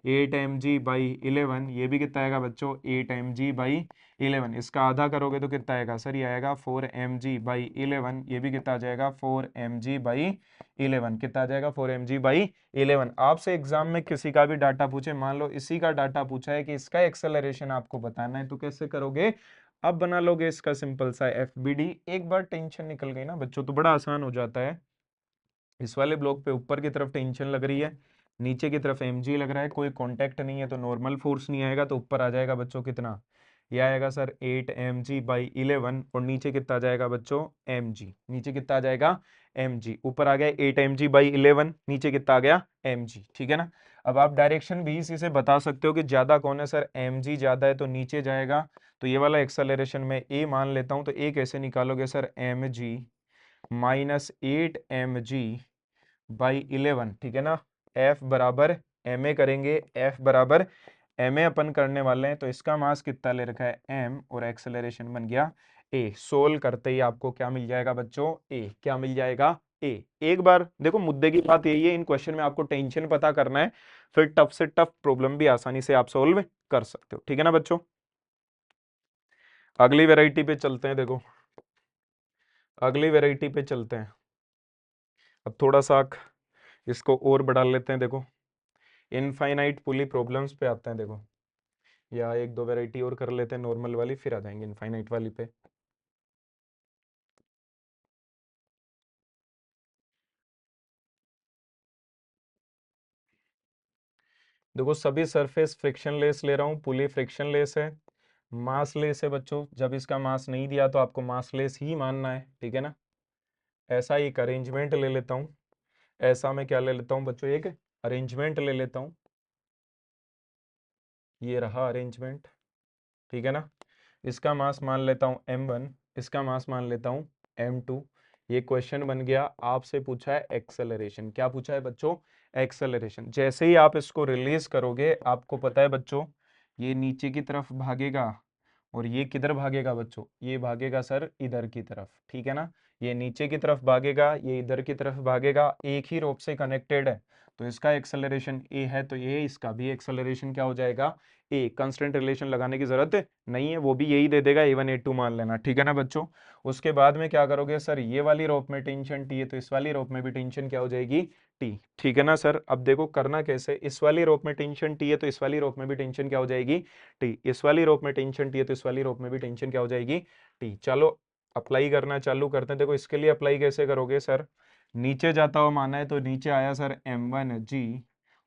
8mg बाई 11, ये भी कितना आएगा बच्चों 8mg बाई 11, इसका आधा करोगे तो कितना आएगा सर, ये आएगा 4mg बाई 11, ये भी कितना आ जाएगा 4mg बाई 11, कितना आ जाएगा 4mg बाई 11। आपसे एग्जाम में किसी का भी डाटा पूछे, मान लो इसी का डाटा पूछा है कि इसका एक्सेलरेशन आपको बताना है, तो कैसे करोगे, अब बना लोगे इसका सिंपल सा FBD। एक बार टेंशन निकल गई ना बच्चों तो बड़ा आसान हो जाता है। इस वाले ब्लॉक पे ऊपर की तरफ टेंशन लग रही है, नीचे की तरफ mg लग रहा है, कोई कांटेक्ट नहीं है तो नॉर्मल फोर्स नहीं आएगा, तो ऊपर आ जाएगा बच्चों कितना, ये आएगा सर 8mg बाई 11, और नीचे कितना आ जाएगा बच्चों mg, नीचे कितना आ जाएगा mg, ऊपर आ गया 8mg बाई 11, नीचे कितना आ गया mg, ठीक है ना। अब आप डायरेक्शन भी इसी से बता सकते हो कि ज्यादा कौन है सर, mg ज्यादा है तो नीचे जाएगा, तो ये वाला एक्सेलरेशन में a मान लेता हूं, तो a कैसे निकालोगे सर mg -8 mg/11, ठीक है ना। F बराबर ma करेंगे, F बराबर ma अपन करने वाले हैं, तो इसका मास कितना ले रखा है m और एक्सेलरेशन बन गया a। सोल्व करते ही आपको क्या मिल जाएगा बच्चों, a। क्या मिल जाएगा, a। एक बार देखो, मुद्दे की बात यही है, इन क्वेश्चन में आपको टेंशन पता करना है, फिर टफ से टफ प्रॉब्लम भी आसानी से आप सोल्व कर सकते हो, ठीक है ना बच्चों। अगली वेराइटी पे चलते हैं, देखो अगली वेराइटी पे चलते हैं। अब थोड़ा सा इसको और बढ़ा लेते हैं, देखो इनफाइनाइट पुली प्रॉब्लम्स पे आते हैं, देखो या एक दो वेराइटी और कर लेते हैं नॉर्मल वाली, फिर आ जाएंगे इनफाइनाइट वाली पे। देखो सभी सरफेस फ्रिक्शनलेस ले रहा हूँ, पुली फ्रिक्शनलेस है, मासलेस है बच्चों। जब इसका मास नहीं दिया तो आपको मासलेस ही मानना है, ठीक है ना। ऐसा एक अरेंजमेंट ले लेता हूँ, ऐसा मैं क्या ले लेता हूँ बच्चों, एक अरेंजमेंट ले लेता हूँ, ये रहा अरेंजमेंट, ठीक है ना। इसका मास मान लेता हूँ m1, इसका मास मान लेता हूँ m2। ये क्वेश्चन बन गया, आपसे पूछा है एक्सेलरेशन। क्या पूछा है बच्चों, एक्सेलरेशन। जैसे ही आप इसको रिलीज करोगे, आपको पता है बच्चों, ये नीचे की तरफ भागेगा और ये किधर भागेगा बच्चों, ये भागेगा सर इधर की तरफ, ठीक है ना। ये नीचे की तरफ भागेगा, ये इधर की तरफ भागेगा, एक ही रोप से कनेक्टेड है, तो इसका एक्सेलरेशन ए है, तो ये इसका भी एक्सेलरेशन क्या हो जाएगा, ए। कांस्टेंट रिलेशन लगाने की जरूरत नहीं है, वो भी यही दे देगा, A1 A2 मान लेना, ठीक है ना बच्चों। उसके बाद में क्या करोगे सर, ये वाली रोप में टेंशन टी है, तो इस वाली रोप में भी टेंशन क्या हो जाएगी, टी, ठीक है ना सर। अब देखो करना कैसे, इस वाली रोप में टेंशन टी है, तो इस वाली रोप में भी टेंशन क्या हो जाएगी, टी। इस वाली रोप में टेंशन टी है, तो इस वाली रोप में भी टेंशन क्या हो जाएगी, टी। चलो अप्लाई करना चालू करते हैं। देखो इसके लिए अप्लाई कैसे करोगे सर, नीचे जाता हुआ माना है, तो नीचे आया सर m1g,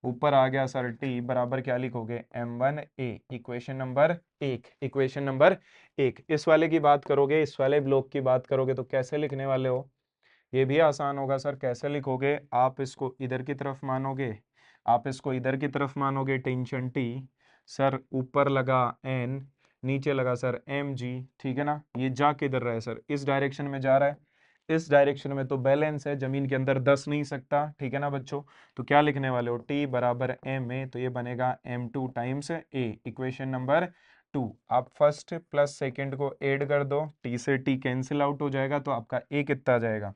ऊपर आ गया सर टी, बराबर क्या लिखोगे m1a। इक्वेशन नंबर एक, इक्वेशन नंबर एक। इस वाले की बात करोगे, इस वाले ब्लॉक की बात करोगे, तो कैसे लिखने वाले हो, ये भी आसान होगा सर। कैसे लिखोगे, आप इसको इधर की तरफ मानोगे, आप इसको इधर की तरफ मानोगे, टेंशन टी सर, ऊपर लगा n, नीचे लगा सर mg, ठीक है ना। ये जा किधर रहा है सर, इस डायरेक्शन में जा रहा है, इस डायरेक्शन में तो बैलेंस है, जमीन के अंदर दस नहीं सकता, ठीक है ना बच्चों। तो क्या लिखने वाले हो, t बराबर m a, तो ये बनेगा m2 times a। Equation number two. आप फर्स्ट प्लस सेकंड को ऐड कर दो, t से t कैंसिल आउट हो जाएगा, तो आपका a कितना आ जाएगा,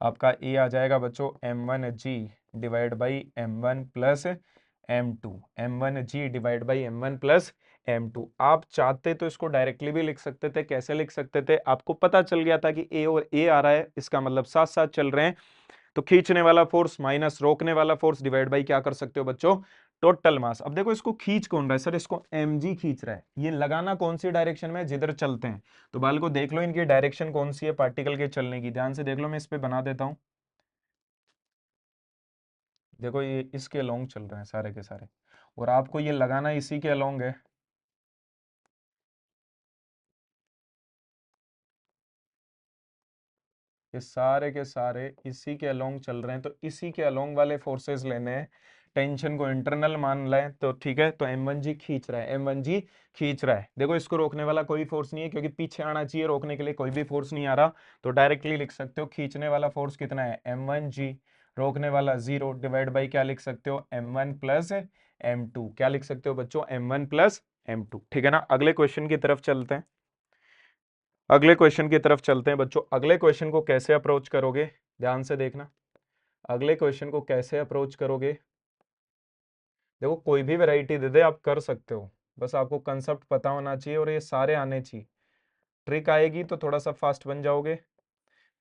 आपका ए आ जाएगा बच्चों m1g divide by m1 plus m2, m1g divide by m1 plus m2। आप चाहते तो इसको डायरेक्टली भी लिख सकते थे, कैसे लिख सकते थे, आपको पता चल गया था कि ए और ए आ रहा है, इसका मतलब साथ साथ चल रहे हैं, तो खींचने वाला फोर्स माइनस रोकने वाला फोर्स डिवाइड बाई क्या कर सकते हो बच्चों, टोटल मास। अब देखो इसको खींच कौन रहा है सर, इसको mg खींच रहा है, ये लगाना कौन सी डायरेक्शन में, जिधर चलते हैं। तो बाल को देख लो, इनकी डायरेक्शन कौन सी है पार्टिकल के चलने की, ध्यान से देख लो, मैं इस पे बना देता हूं। देखो ये इसके अलोंग चल रहे हैं सारे के सारे, और आपको ये लगाना इसी के अलोंग है। ये सारे के सारे इसी के अलोंग चल रहे हैं, तो इसी के अलोंग वाले फोर्सेस लेने हैं। टेंशन को इंटरनल मान लें तो ठीक है, तो m1g खींच रहा है, m1g खींच रहा है। देखो इसको रोकने वाला कोई फोर्स नहीं है, क्योंकि पीछे आना चाहिए, रोकने के लिए कोई भी फोर्स नहीं आ रहा, तो डायरेक्टली लिख सकते हो खींचने वाला फोर्स कितना है m1g, रोकने वाला 0, डिवाइड बाई क्या लिख सकते हो m1 प्लस m2। क्या लिख सकते हो बच्चों, m1 प्लस m2, ठीक है ना। अगले क्वेश्चन की तरफ चलते हैं, अगले क्वेश्चन की तरफ चलते हैं बच्चों। अगले क्वेश्चन को कैसे अप्रोच करोगे, ध्यान से देखना, अगले क्वेश्चन को कैसे अप्रोच करोगे। देखो कोई भी वैरायटी दे दे आप कर सकते हो, बस आपको कंसेप्ट पता होना चाहिए और ये सारे आने चाहिए। ट्रिक आएगी तो थोड़ा सा फास्ट बन जाओगे।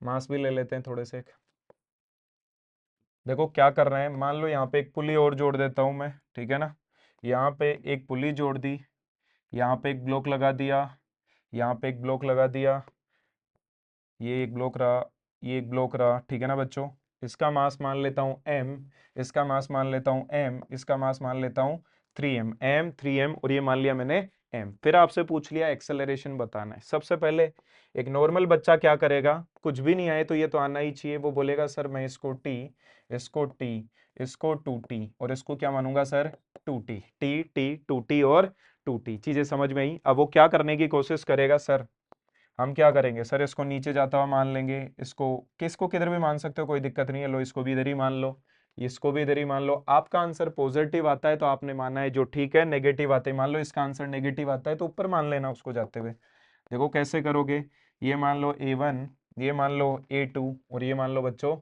मास भी ले लेते हैं थोड़े से। देखो क्या कर रहे हैं, मान लो यहाँ पे एक पुली और जोड़ देता हूं मैं, ठीक है ना। यहाँ पे एक पुली जोड़ दी, यहाँ पे एक ब्लॉक लगा दिया, यहाँ पे एक ब्लॉक लगा दिया, ये एक ब्लॉक रहा, ये एक ब्लॉक रहा, ठीक है ना बच्चों। इसका मास मान लेता हूँ m, इसका मास मान लेता हूँ m, इसका मास मान लेता हूँ 3m, m 3m, और ये मान लिया मैंने m। फिर आपसे पूछ लिया एक्सेलरेशन बताना है। सबसे पहले एक नॉर्मल बच्चा क्या करेगा, कुछ भी नहीं आए तो ये तो आना ही चाहिए, वो बोलेगा सर मैं इसको t, इसको t, इसको 2t और इसको क्या मानूंगा sir 2t, t t 2t और 2t। चीजें समझ में आई। अब वो क्या करने की कोशिश करेगा सर, हम क्या करेंगे सर, इसको नीचे जाता हुआ मान लेंगे, इसको किसको किधर भी मान सकते हो, कोई दिक्कत नहीं है। लो इसको भी इधर ही मान लो, इसको भी इधर ही मान लो। आपका आंसर पॉजिटिव आता है तो आपने माना है जो ठीक है, नेगेटिव आता है, मान लो इसका आंसर नेगेटिव आता है तो ऊपर मान लेना उसको जाते हुए। देखो कैसे करोगे, ये मान लो A1, ये मान लो A2 और ये मान लो बच्चों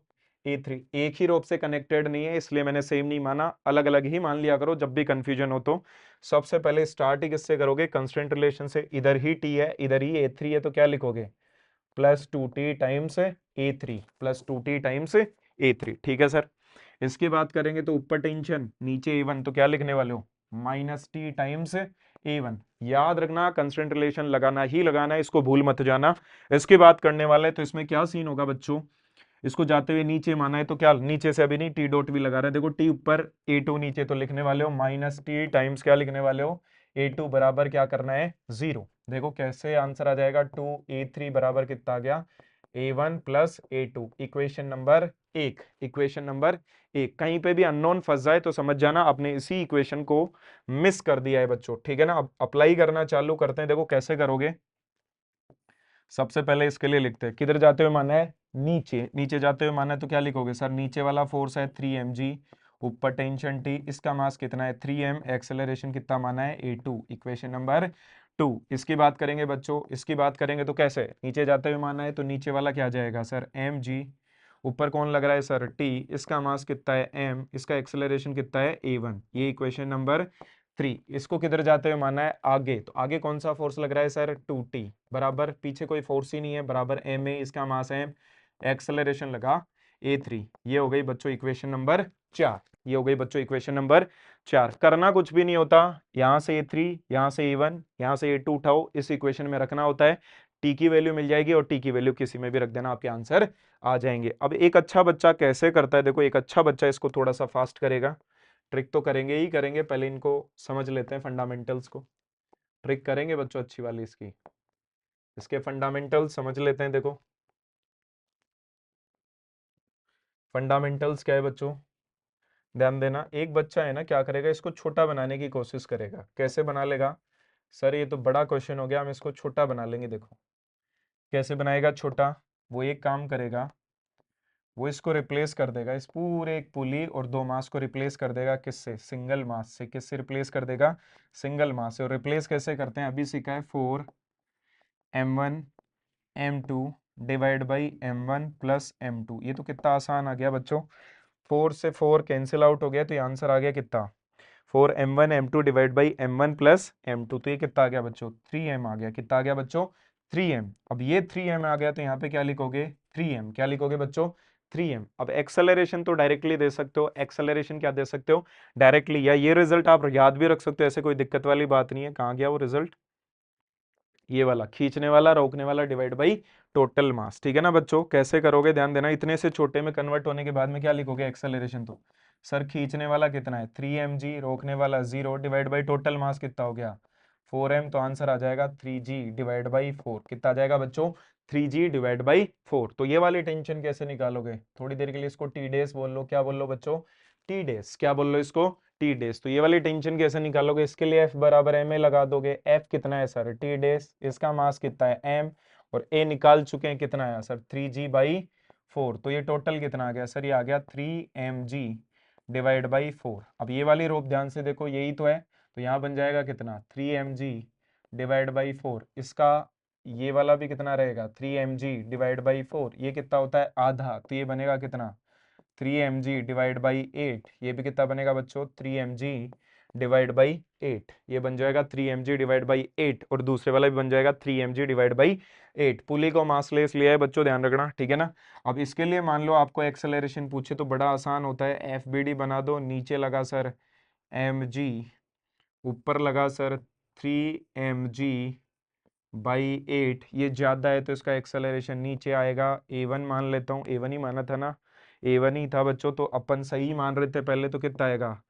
A3। एक ही रोप से कनेक्टेड नहीं है इसलिए मैंने सेम नहीं माना, अलग अलग ही मान लिया करो जब भी कंफ्यूजन हो तो। सबसे पहले स्टार्ट ही किससे करोगे, कंस्ट्रेंट रिलेशन से। इधर ही T है, इधर ही A3 है, तो क्या लिखोगे, +2T times A3, +2T times A3, ठीक है सर। इसकी बात करेंगे तो ऊपर टेंशन, नीचे A1, तो क्या लिखने वाले हो, -T टाइम्स A1। याद रखना कंस्ट्रेंट रिलेशन लगाना ही लगाना है, इसको भूल मत जाना। इसकी बात करने वाले तो इसमें क्या सीन होगा बच्चों, इसको जाते हुए नीचे माना है तो क्या, नीचे से अभी नहीं, टी डॉट भी लगा रहा है, देखो टी ऊपर A2 नीचे, तो लिखने वाले हो -T टाइम्स क्या लिखने वाले हो, A2 बराबर क्या करना है, 0। देखो कैसे आंसर आ जाएगा, 2A3 बराबर कितना आ गया, A1 + A2। Equation number 1, equation number 1। कहीं पे भी अननोन फंस जाए तो समझ जाना आपने इसी इक्वेशन को मिस कर दिया है बच्चों, ठीक है ना। अब अप्लाई करना चालू करते हैं, देखो कैसे करोगे। सबसे पहले इसके लिए लिखते हैं, किधर जाते हुए माना है, नीचे, नीचे जाते हुए माना है तो क्या लिखोगे सर, नीचे वाला फोर्स है 3mg, ऊपर टेंशन T, इसका मास कितना है 3m, एक्सेलरेशन कितना माना है A2, इक्वेशन नंबर 2। इसकी बात करेंगे बच्चों, इसकी बात करेंगे तो कैसे, नीचे जाते हुए माना है तो नीचे वाला क्या जाएगा सर mg, ऊपर कौन लग रहा है सर T, इसका मास कितना है m, इसका एक्सेलरेशन कितना है A1, ये इक्वेशन नंबर 3। इसको किधर जाते हुए माना है आगे, तो आगे कौन सा फोर्स लग रहा है सर 2T बराबर, पीछे कोई फोर्स ही नहीं है, बराबर ma, इसका मास है, एक्सेलरेशन लगा A3। ये हो गई बच्चों इक्वेशन नंबर 4, ये हो गई बच्चों इक्वेशन नंबर 4। करना कुछ भी नहीं होता, यहां से A3, यहां से A1, यहां से A2 उठाओ, इस इक्वेशन में रखना होता है, टी की वैल्यू मिल जाएगी और टी की वैल्यू किसी में भी रख देना, आपके आंसर आ जाएंगे। अब एक अच्छा बच्चा कैसे करता है, देखो एक अच्छा बच्चा इसको थोड़ा सा फास्ट करेगा, ट्रिक तो करेंगे ही करेंगे, पहले इनको समझ लेते हैं फंडामेंटल्स को। ट्रिक करेंगे बच्चों अच्छी वाली, इसकी इसके फंडामेंटल्स समझ लेते हैं। देखो फंडामेंटल्स क्या है बच्चों, ध्यान देना। एक बच्चा है ना, क्या करेगा, इसको छोटा बनाने की कोशिश करेगा। कैसे बना लेगा सर, ये तो बड़ा क्वेश्चन हो गया, हम इसको छोटा बना लेंगे। देखो कैसे बनाएगा छोटा, वो एक काम करेगा, वो इसको रिप्लेस कर देगा, इस पूरे एक पुली और दो मास को रिप्लेस कर देगा, किससे, सिंगल मास से। किससे रिप्लेस कर देगा, सिंगल मास से। और रिप्लेस कैसे करते हैं अभी सीखा है, 4m1 m2 divide by m1 + m2। ये तो कितना आसान आ गया बच्चों, 4 से 4 कैंसिल आउट हो गया, तो ये आंसर आ गया कितना, 4m1 m2 divide by m1 + m2। तो ये कितना आ गया बच्चों, 3m आ गया। कितना आ गया बच्चों, 3m। अब ये 3m आ गया तो यहाँ पे क्या लिखोगे, 3m, क्या लिखोगे बच्चों, 3m। अब एक्सेलरेशन तो डायरेक्टली दे सकते हो, एक्सेलरेशन क्या दे सकते हो डायरेक्टली, या ये रिजल्ट आप याद भी रख सकते हो, ऐसे कोई दिक्कत वाली बात नहीं है। कहाँ गया वो रिजल्ट, ये वाला, खींचने वाला रोकने वाला डिवाइड बाई टोटल मास, ठीक है ना बच्चों। कैसे करोगे ध्यान देना, इतने से छोटे में कन्वर्ट होने के बाद में क्या लिखोगे, एक्सेलरेशन। तो सर खींचने वाला कितना है 3mg, रोकने वाला 0, डिवाइड बाई टोटल मास कितना हो गया 4m, तो आंसर आ जाएगा 3g डिवाइड बाई 4। कितना आ जाएगा बच्चों, 3g डिवाइड बाई 4। तो ये वाली टेंशन कैसे निकालोगे, थोड़ी देर के लिए इसको टी डेज बोल लो, क्या बोल लो बच्चों, टी डेज, क्या बोल लो इसको, टी डेज। तो ये वाली टेंशन कैसे निकालोगे, इसके लिए F बराबर ma लगा दोगे। F कितना है सर, टी डेज, इसका मास कितना है m, और a निकाल चुके हैं, कितना आया सर 3g/4। तो ये टोटल कितना आ गया सर, ये आ गया 3mg डिवाइड बाई 4। अब ये वाली रोप ध्यान से देखो, यही तो है, तो यहाँ बन जाएगा कितना 3mg डिवाइड बाई 4। इसका ये वाला भी कितना रहेगा 3mg डिवाइड बाई 4, ये कितना होता है आधा, तो ये बनेगा कितना 3mg डिवाइड बाई 8। ये भी कितना बनेगा बच्चों, 3mg डिवाइड बाई 8। ये बन जाएगा 3mg डिवाइड बाई 8, और दूसरे वाला भी बन जाएगा 3mg डिवाइड बाई 8। पुली को मासलेस लिया है बच्चों, ध्यान रखना, ठीक है ना। अब इसके लिए मान लो आपको एक्सेलरेशन पूछे तो बड़ा आसान होता है, FBD बना दो, नीचे लगा सर mg, ऊपर लगा सर 3mg बाई 8। ये ज्यादा है तो इसका एक्सेलरेशन नीचे आएगा, A1 मान लेता हूँ, A1 ही माना था ना, A1 ही था बच्चों, तो अपन सही मान रहे थे पहले, तो कितना आएगा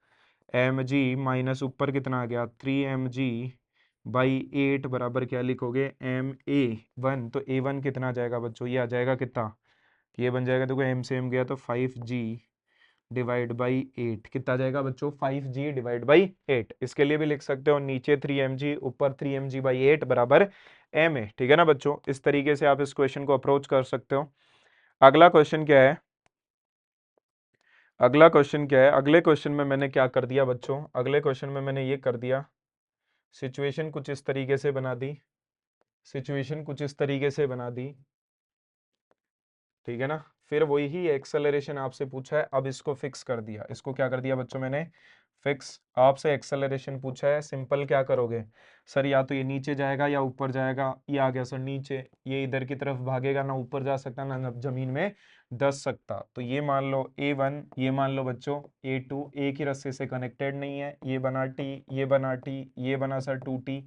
mg माइनस ऊपर कितना आ गया 3mg/8 बराबर क्या लिखोगे ma1। तो A1 कितना आ जाएगा बच्चों, ये आ जाएगा कितना, ये बन जाएगा, देखो m से m गया तो 5g डिवाइड बाई 8 कितना आ जाएगा बच्चों 5g डिवाइड बाई 8। इसके लिए भी लिख सकते हो नीचे 3mg ऊपर 3mg बाई 8 बराबर ma। ठीक है ना बच्चों, इस तरीके से आप इस क्वेश्चन को अप्रोच कर सकते हो। अगला क्वेश्चन क्या है, अगला क्वेश्चन क्या है, अगले क्वेश्चन में मैंने क्या कर दिया बच्चों, अगले क्वेश्चन में मैंने ये कर दिया, सिचुएशन कुछ इस तरीके से बना दी, सिचुएशन कुछ इस तरीके से बना दी, ठीक है ना। फिर वही एक्सेलरेशन आपसे पूछा है, अब इसको फिक्स कर दिया, इसको क्या कर दिया बच्चों मैंने फिक्स। आपसे एक्सेलरेशन पूछा है, सिंपल क्या करोगे सर, या तो ये नीचे जाएगा या ऊपर जाएगा, ये आ गया सर नीचे, ये इधर की तरफ भागेगा, ना ऊपर जा सकता ना जमीन में धंस सकता, तो ये मान लो A1, ये मान लो बच्चों A2, एक ही रस्से से कनेक्टेड नहीं है, ये बना T, ये बना T, ये बना सर 2T,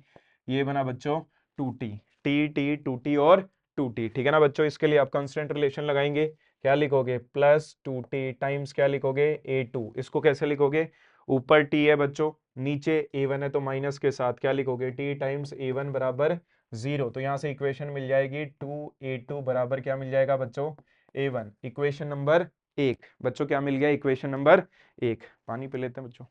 ये बना बच्चों 2T, टी टी 2T और 2T, ठीक है ना बच्चों। इसके लिए आप कांस्टेंट रिलेशन लगाएंगे, क्या लिखोगे प्लस 2T टाइम्स क्या लिखोगे A2, इसको कैसे लिखोगे, ऊपर T है बच्चों, नीचे A1 है तो माइनस के साथ क्या लिखोगे T टाइम्स A1 बराबर 0, तो यहां से इक्वेशन मिल जाएगी 2A2 बराबर क्या मिल जाएगा बच्चों A1। इक्वेशन नंबर 1 बच्चों क्या मिल गया, इक्वेशन नंबर 1। पानी पी लेते हैं बच्चों।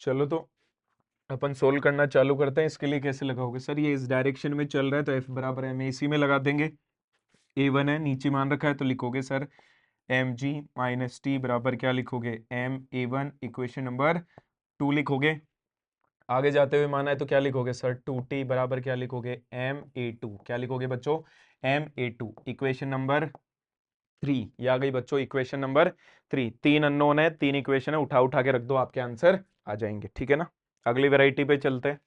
चलो तो अपन सोल्व करना चालू करते हैं। इसके लिए कैसे लगाओगे सर, ये इस डायरेक्शन में चल रहा है तो F बराबर है, इसी में लगा देंगे। A1 है नीचे मान रखा है तो लिखोगे सर mg माइनस टी बराबर क्या लिखोगे ma1, इक्वेशन नंबर 2 लिखोगे। आगे जाते हुए माना है तो क्या लिखोगे सर 2t बराबर क्या लिखोगे ma2, क्या लिखोगे बच्चों ma2, इक्वेशन नंबर 3, ये आ गई बच्चों इक्वेशन नंबर 3। तीन अननोन है, तीन इक्वेशन है, उठा उठा के रख दो, आपके आंसर आ जाएंगे, ठीक है ना। अगली वैरायटी पे चलते हैं,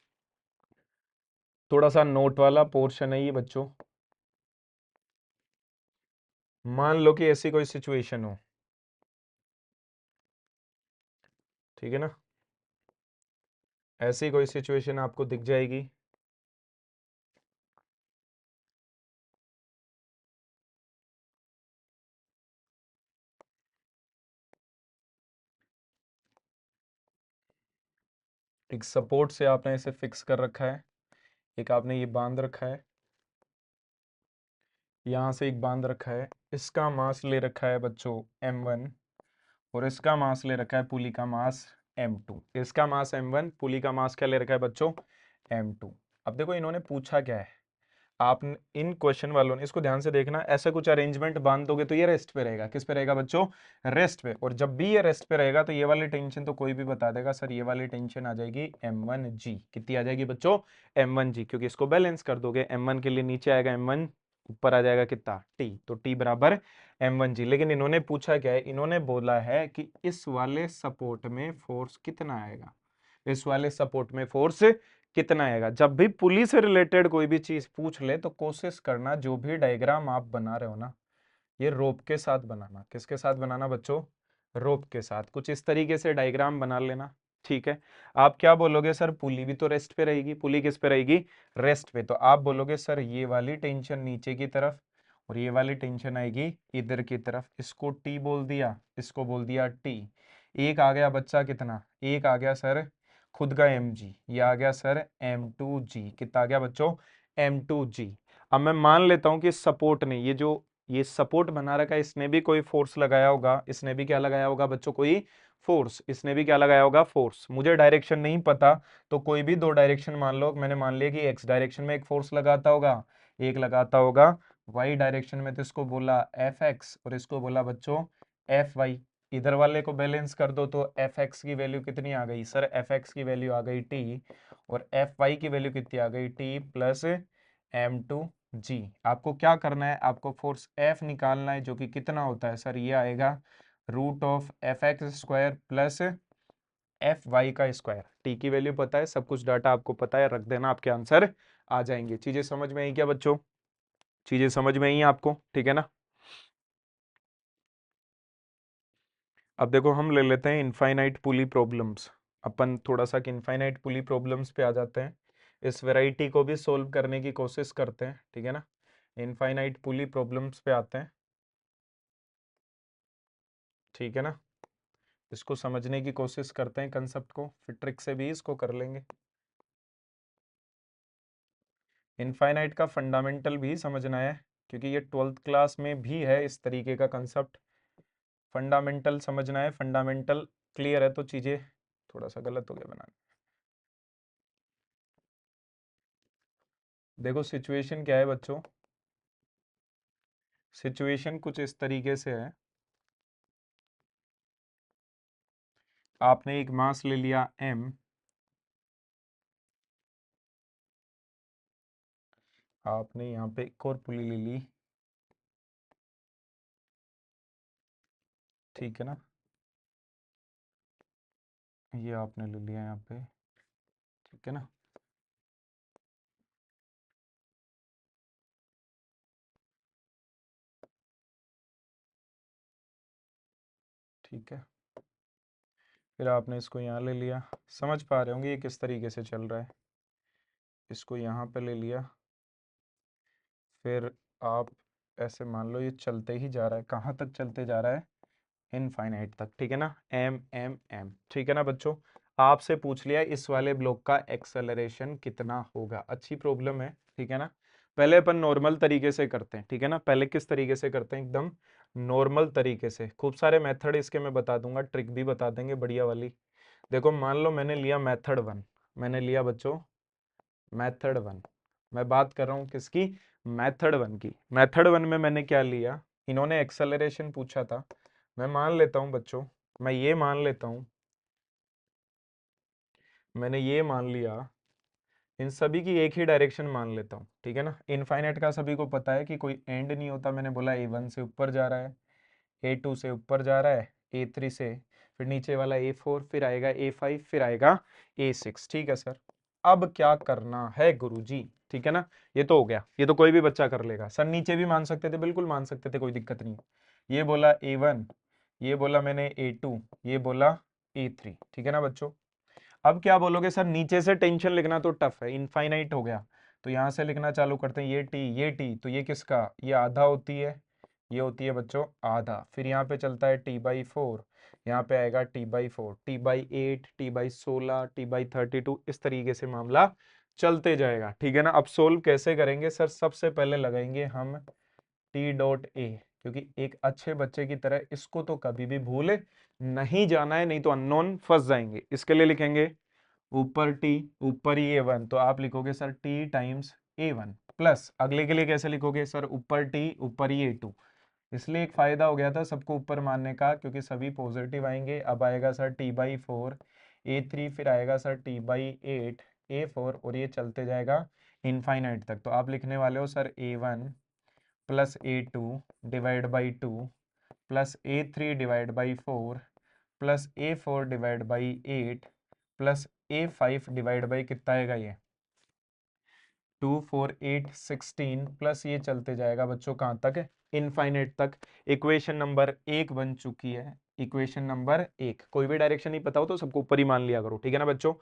थोड़ा सा नोट वाला पोर्शन है ये बच्चों। मान लो कि ऐसी कोई सिचुएशन हो, ठीक है ना, ऐसी कोई सिचुएशन आपको दिख जाएगी, एक सपोर्ट से आपने इसे फिक्स कर रखा है, एक आपने ये बांध रखा है, यहां से एक बांध रखा है, इसका मास ले रखा है बच्चों m1 और इसका मास ले रखा है पुली का मास m2। इसका मास m1, पुली का मास क्या ले रखा है बच्चों m2। अब देखो इन्होंने पूछा क्या है, आप इन क्वेश्चन वालों ने इसको ध्यान से देखना, ऐसा कुछ अरेंजमेंट बांध दोगे तो ये रेस्ट पे रहेगा, किस पे रहेगा बच्चों रेस्ट पे, और जब भी ये रेस्ट पे रहेगा तो ये वाली टेंशन तो कोई भी बता देगा सर, ये वाली टेंशन आ जाएगी m1g, कितनी आ जाएगी बच्चों m1g, क्योंकि इसको बैलेंस कर दोगे, m1 के लिए नीचे आएगा m1, ऊपर आ जाएगा कितना t, तो t बराबर m1g। लेकिन इन्होंने पूछा क्या है, इन्होंने बोला है कि इस वाले सपोर्ट में फोर्स कितना आएगा, इस वाले सपोर्ट में फोर्स कितना आएगा। जब भी पुली से रिलेटेड कोई भी चीज पूछ ले तो कोशिश करना जो भी डायग्राम आप बना रहे हो ना, ये रोप के साथ बनाना, किसके साथ बनाना बच्चों रोप के साथ, कुछ इस तरीके से डायग्राम बना लेना, ठीक है। आप क्या बोलोगे सर, पुली भी तो रेस्ट पे रहेगी, पुली किस पे रहेगी रेस्ट पे, तो आप बोलोगे सर ये वाली टेंशन नीचे की तरफ और ये वाली टेंशन आएगी इधर की तरफ, इसको टी बोल दिया, इसको बोल दिया टी। एक आ गया बच्चा कितना, एक आ गया सर खुद का mg, ये आ गया सर m2g, कितना आ गया बच्चों m2g। अब मैं मान लेता हूं कि सपोर्ट ने, ये जो ये सपोर्ट बना रखा है, इसने भी कोई फोर्स लगाया होगा, इसने भी क्या लगाया होगा बच्चों कोई फोर्स, इसने भी क्या लगाया होगा फोर्स, मुझे डायरेक्शन नहीं पता तो कोई भी दो डायरेक्शन मान लो, मैंने मान लिया कि एक्स डायरेक्शन में एक फोर्स लगाता होगा, एक लगाता होगा वाई डायरेक्शन में, तो इसको बोला एफ एक्स और इसको बोला बच्चों एफ वाई। इधर वाले को बैलेंस कर दो तो एफ एक्स की वैल्यू कितनी आ गई सर, एफ एक्स की वैल्यू आ गई टी, और एफ वाई की वैल्यू कितनी आ गई टी प्लस m2g। आपको क्या करना है, आपको फोर्स F निकालना है, जो कि कितना होता है सर, ये आएगा root of F X square plus F Y का स्क्वायर। टी की वैल्यू पता है, सब कुछ डाटा आपको पता है, रख देना, आपके आंसर आ जाएंगे। चीजें समझ में आई क्या बच्चों, चीजें समझ में आई आपको, ठीक है ना। अब देखो हम ले लेते हैं इनफाइनाइट पुली प्रॉब्लम्स, अपन थोड़ा सा इनफाइनाइट पुली प्रॉब्लम्स पे आ जाते हैं। इस वैरायटी को भी सोल्व करने की कोशिश करते हैं, ठीक है ना। इनफाइनाइट पुली प्रॉब्लम्स पे आते हैं, ठीक है ना। इसको समझने की कोशिश करते हैं कंसेप्ट को, फिर ट्रिक से भी इसको कर लेंगे। इनफाइनाइट का फंडामेंटल भी समझना है, क्योंकि ये 12th क्लास में भी है इस तरीके का कंसेप्ट। फंडामेंटल समझना है, फंडामेंटल क्लियर है तो चीजें, थोड़ा सा गलत हो गया बनाना। देखो सिचुएशन क्या है बच्चों, सिचुएशन कुछ इस तरीके से है। आपने एक मास ले लिया m, आपने यहाँ पे एक और पुली ले ली, ठीक है ना। ये आपने ले लिया यहाँ पे, ठीक है ना। ठीक है, फिर आपने इसको यहाँ ले लिया, समझ पा रहे होंगे ये किस तरीके से चल रहा है। इसको यहाँ पे ले लिया, फिर आप ऐसे मान लो ये चलते ही जा रहा है, कहाँ तक चलते जा रहा है, इनफाइनाइट तक, ठीक है ना। एम एम एम, ठीक है ना बच्चों। आपसे पूछ लिया इस वाले ब्लॉक का एक्सेलरेशन कितना होगा, अच्छी प्रॉब्लम है, ठीक है ना। पहले अपन नॉर्मल तरीके से करते हैं, ठीक है ना। पहले किस तरीके से करते हैं, एकदम नॉर्मल तरीके से। खूब सारे मेथड इसके मैं बता दूंगा, ट्रिक भी बता देंगे बढ़िया वाली। देखो मान लो मैंने लिया मेथड 1, मैंने लिया बच्चों मेथड 1, मैं बात कर रहा हूँ किसकी, मेथड 1 की। मेथड 1 में मैंने क्या लिया, इन्होंने एक्सेलरेशन पूछा था, मैं मान लेता हूं बच्चों, मैं ये मान लेता हूं, मैंने ये मान लिया, इन सभी की एक ही डायरेक्शन मान लेता हूं, ठीक है ना। इनफाइनाइट का सभी को पता है कि कोई एंड नहीं होता, मैंने बोला A1 से ऊपर जा रहा है, A2 से ऊपर जा रहा है, A3 से, फिर नीचे वाला A4, फिर आएगा A5, फिर आएगा A6, ठीक है सर। अब क्या करना है गुरुजी, ठीक है ना। ये तो हो गया, ये तो कोई भी बच्चा कर लेगा सर, नीचे भी मान सकते थे, बिल्कुल मान सकते थे, कोई दिक्कत नहीं। ये बोला A1, ये बोला मैंने A2, ये बोला A3, ठीक है ना बच्चों। अब क्या बोलोगे सर, नीचे से टेंशन लिखना तो टफ है, इनफाइनाइट हो गया, तो यहां से लिखना चालू करते हैं, ये टी, ये टी, तो ये किसका, ये आधा होती है, ये होती है बच्चों आधा, फिर यहाँ पे चलता है T/4, यहाँ पे आएगा T/4, T/8, T/16, T/32, इस तरीके से मामला चलते जाएगा, ठीक है ना। अब सोल्व कैसे करेंगे सर, सबसे पहले लगाएंगे हम T.A, क्योंकि एक अच्छे बच्चे की तरह इसको तो कभी भी भूल नहीं जाना है, नहीं तो अननोन फंस जाएंगे। इसके लिए लिखेंगे ऊपर टी, ऊपर ही A1, तो आप लिखोगे sir T times A1, plus अगले के लिए कैसे लिखोगे सर, ऊपर टी ऊपर ही A2। इसलिए एक फायदा हो गया था सबको ऊपर मानने का, क्योंकि सभी पॉजिटिव आएंगे। अब आएगा सर T/4 A3, फिर आएगा सर T/8 A4, और ये चलते जाएगा इनफाइनाइट तक। तो आप लिखने वाले हो sir A1 plus A2 divide by 2 plus A3 divide by 4 plus A4 divide by 8 plus A5 divide by कितना आएगा ये 2 4 8 16, प्लस ये चलते जाएगा बच्चों कहाँ तक, इनफाइनाइट तक। इक्वेशन नंबर 1 बन चुकी है, इक्वेशन नंबर 1। कोई भी डायरेक्शन नहीं पता हो तो सबको ऊपर ही मान लिया करो, ठीक है ना बच्चों।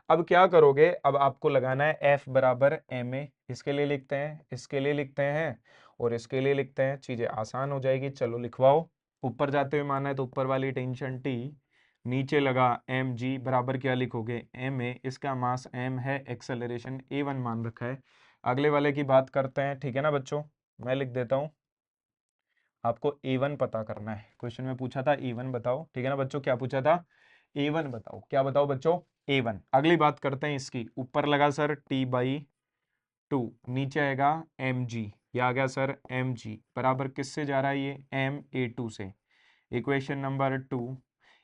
अब क्या करोगे, अब आपको लगाना है F बराबर ma, इसके लिए लिखते हैं, इसके लिए लिखते हैं, और इसके लिए लिखते हैं, चीजें आसान हो जाएगी। चलो लिखवाओ, ऊपर जाते हुए माना है तो ऊपर वाली टेंशन T, नीचे लगा mg बराबर क्या लिखोगे ma, इसका मास m है, एक्सेलरेशन A1 मान रखा है। अगले वाले की बात करते हैं, ठीक है ना बच्चों। मैं लिख देता हूं, आपको A1 पता करना है, क्वेश्चन में पूछा था A1 बताओ, ठीक है ना बच्चों। क्या पूछा था, A1 बताओ, क्या बताओ बच्चों, A1। अगली बात करते हैं इसकी, ऊपर लगा सर T/2, नीचे आएगा mg, ये आ गया सर mg बराबर किससे जा रहा है ये ma2 से। इक्वेशन नंबर 2,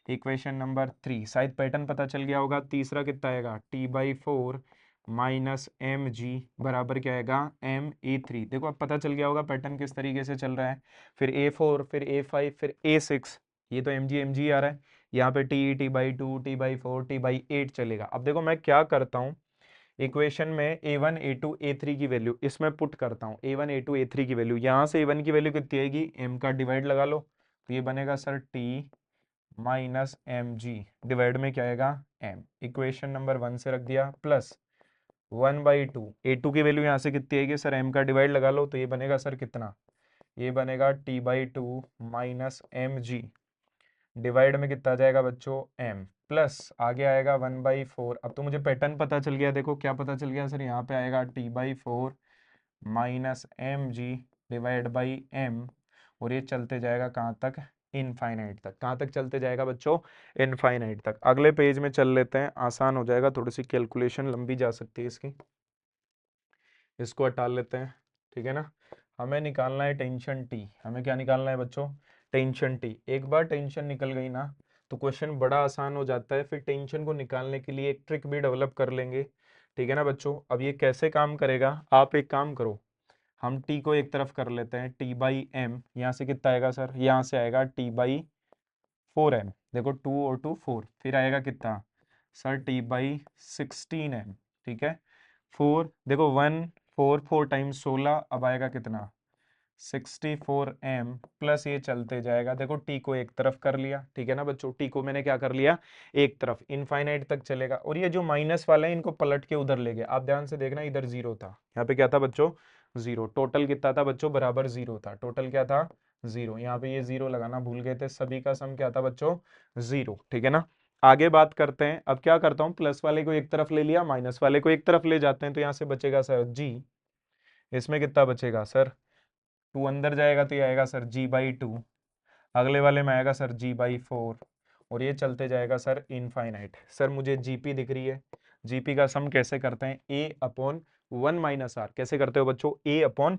इक्वेशन नंबर 3, शायद पैटर्न पता चल गया होगा। तीसरा कितना आएगा T/4 माइनस mg बराबर क्या आएगा ma3। देखो अब पता चल गया होगा पैटर्न किस तरीके से चल रहा है। फिर A4, फिर A5, फिर A6, ये तो mg mg आ रहा है। यहाँ पे T/2 T/4 T/8 चलेगा। अब देखो मैं क्या करता हूँ, इक्वेशन में A1 A2 A3 की वैल्यू इसमें पुट करता हूँ, A1 A2 A3 की वैल्यू, यहाँ से A1 की वैल्यू कितनी आएगी, m का डिवाइड लगा लो, तो ये बनेगा sir T minus mg divide में क्या आएगा m। इक्वेशन नंबर 1 से रख दिया, प्लस 1/2, A2 की वैल्यू यहाँ से कितनी आएगी सर, m का डिवाइड लगा लो, तो ये बनेगा सर कितना, ये बनेगा t/2 माइनस एम जी, डिवाइड में कितना आ जाएगा बच्चों, m, प्लस आगे आएगा 1/4। अब तो मुझे पैटर्न पता चल गया, देखो क्या पता चल गया सर, यहाँ पे आएगा t/4 minus M ji divide by M, और ये चलते जाएगा कहाँ तक, इनफाइनाइट तक। कहाँ तक चलते जाएगा बच्चों, इनफाइनाइट तक। अगले पेज में चल लेते हैं, आसान हो जाएगा, थोड़ी सी कैलकुलेशन लंबी जा सकती है इसकी, इसको हटा लेते हैं, ठीक है ना। हमें निकालना है टेंशन टी, हमें क्या निकालना है बच्चों, टेंशन टी। एक बार टेंशन निकल गई ना तो क्वेश्चन बड़ा आसान हो जाता है, फिर टेंशन को निकालने के लिए एक ट्रिक भी डेवलप कर लेंगे, ठीक है ना बच्चों। अब ये कैसे काम करेगा, आप एक काम करो, हम t को एक तरफ कर लेते हैं, t/m, यहाँ से कितना आएगा सर, यहाँ से आएगा t/4m, देखो 2 और 2 4, फिर आएगा कितना सर t/16m, ठीक है। 4 देखो 1 4 4 टाइम्स 16, अब आएगा कितना 64m, प्लस ये चलते जाएगा, देखो t को एक तरफ कर लिया, ठीक है ना बच्चों, t को मैंने क्या कर लिया, एक तरफ, इनफाइनाइट तक चलेगा। और ये जो माइनस वाले हैं इनको पलट के उधर ले गए, आप ध्यान से देखना, इधर जीरो था, यहाँ पे क्या था बच्चों, जीरो। टोटल कितना था बच्चों, बराबर जीरो था, टोटल क्या था, जीरो। यहाँ पे ये जीरो लगाना भूल गए थे, सभी का सम क्या था बच्चों, जीरो, ठीक है ना। आगे बात करते हैं, अब क्या करता हूँ, प्लस वाले को एक तरफ ले लिया, माइनस वाले को एक तरफ ले जाते हैं, तो यहाँ से बचेगा सर जी, इसमें कितना बचेगा सर, 2 अंदर जाएगा तो ये आएगा सर g/2, अगले वाले में आएगा सर g/4, और ये चलते जाएगा सर इनफाइनाइट। सर मुझे जीपी दिख रही है, जीपी का सम कैसे करते हैं, a/1 - r, कैसे करते हो बच्चों, a/1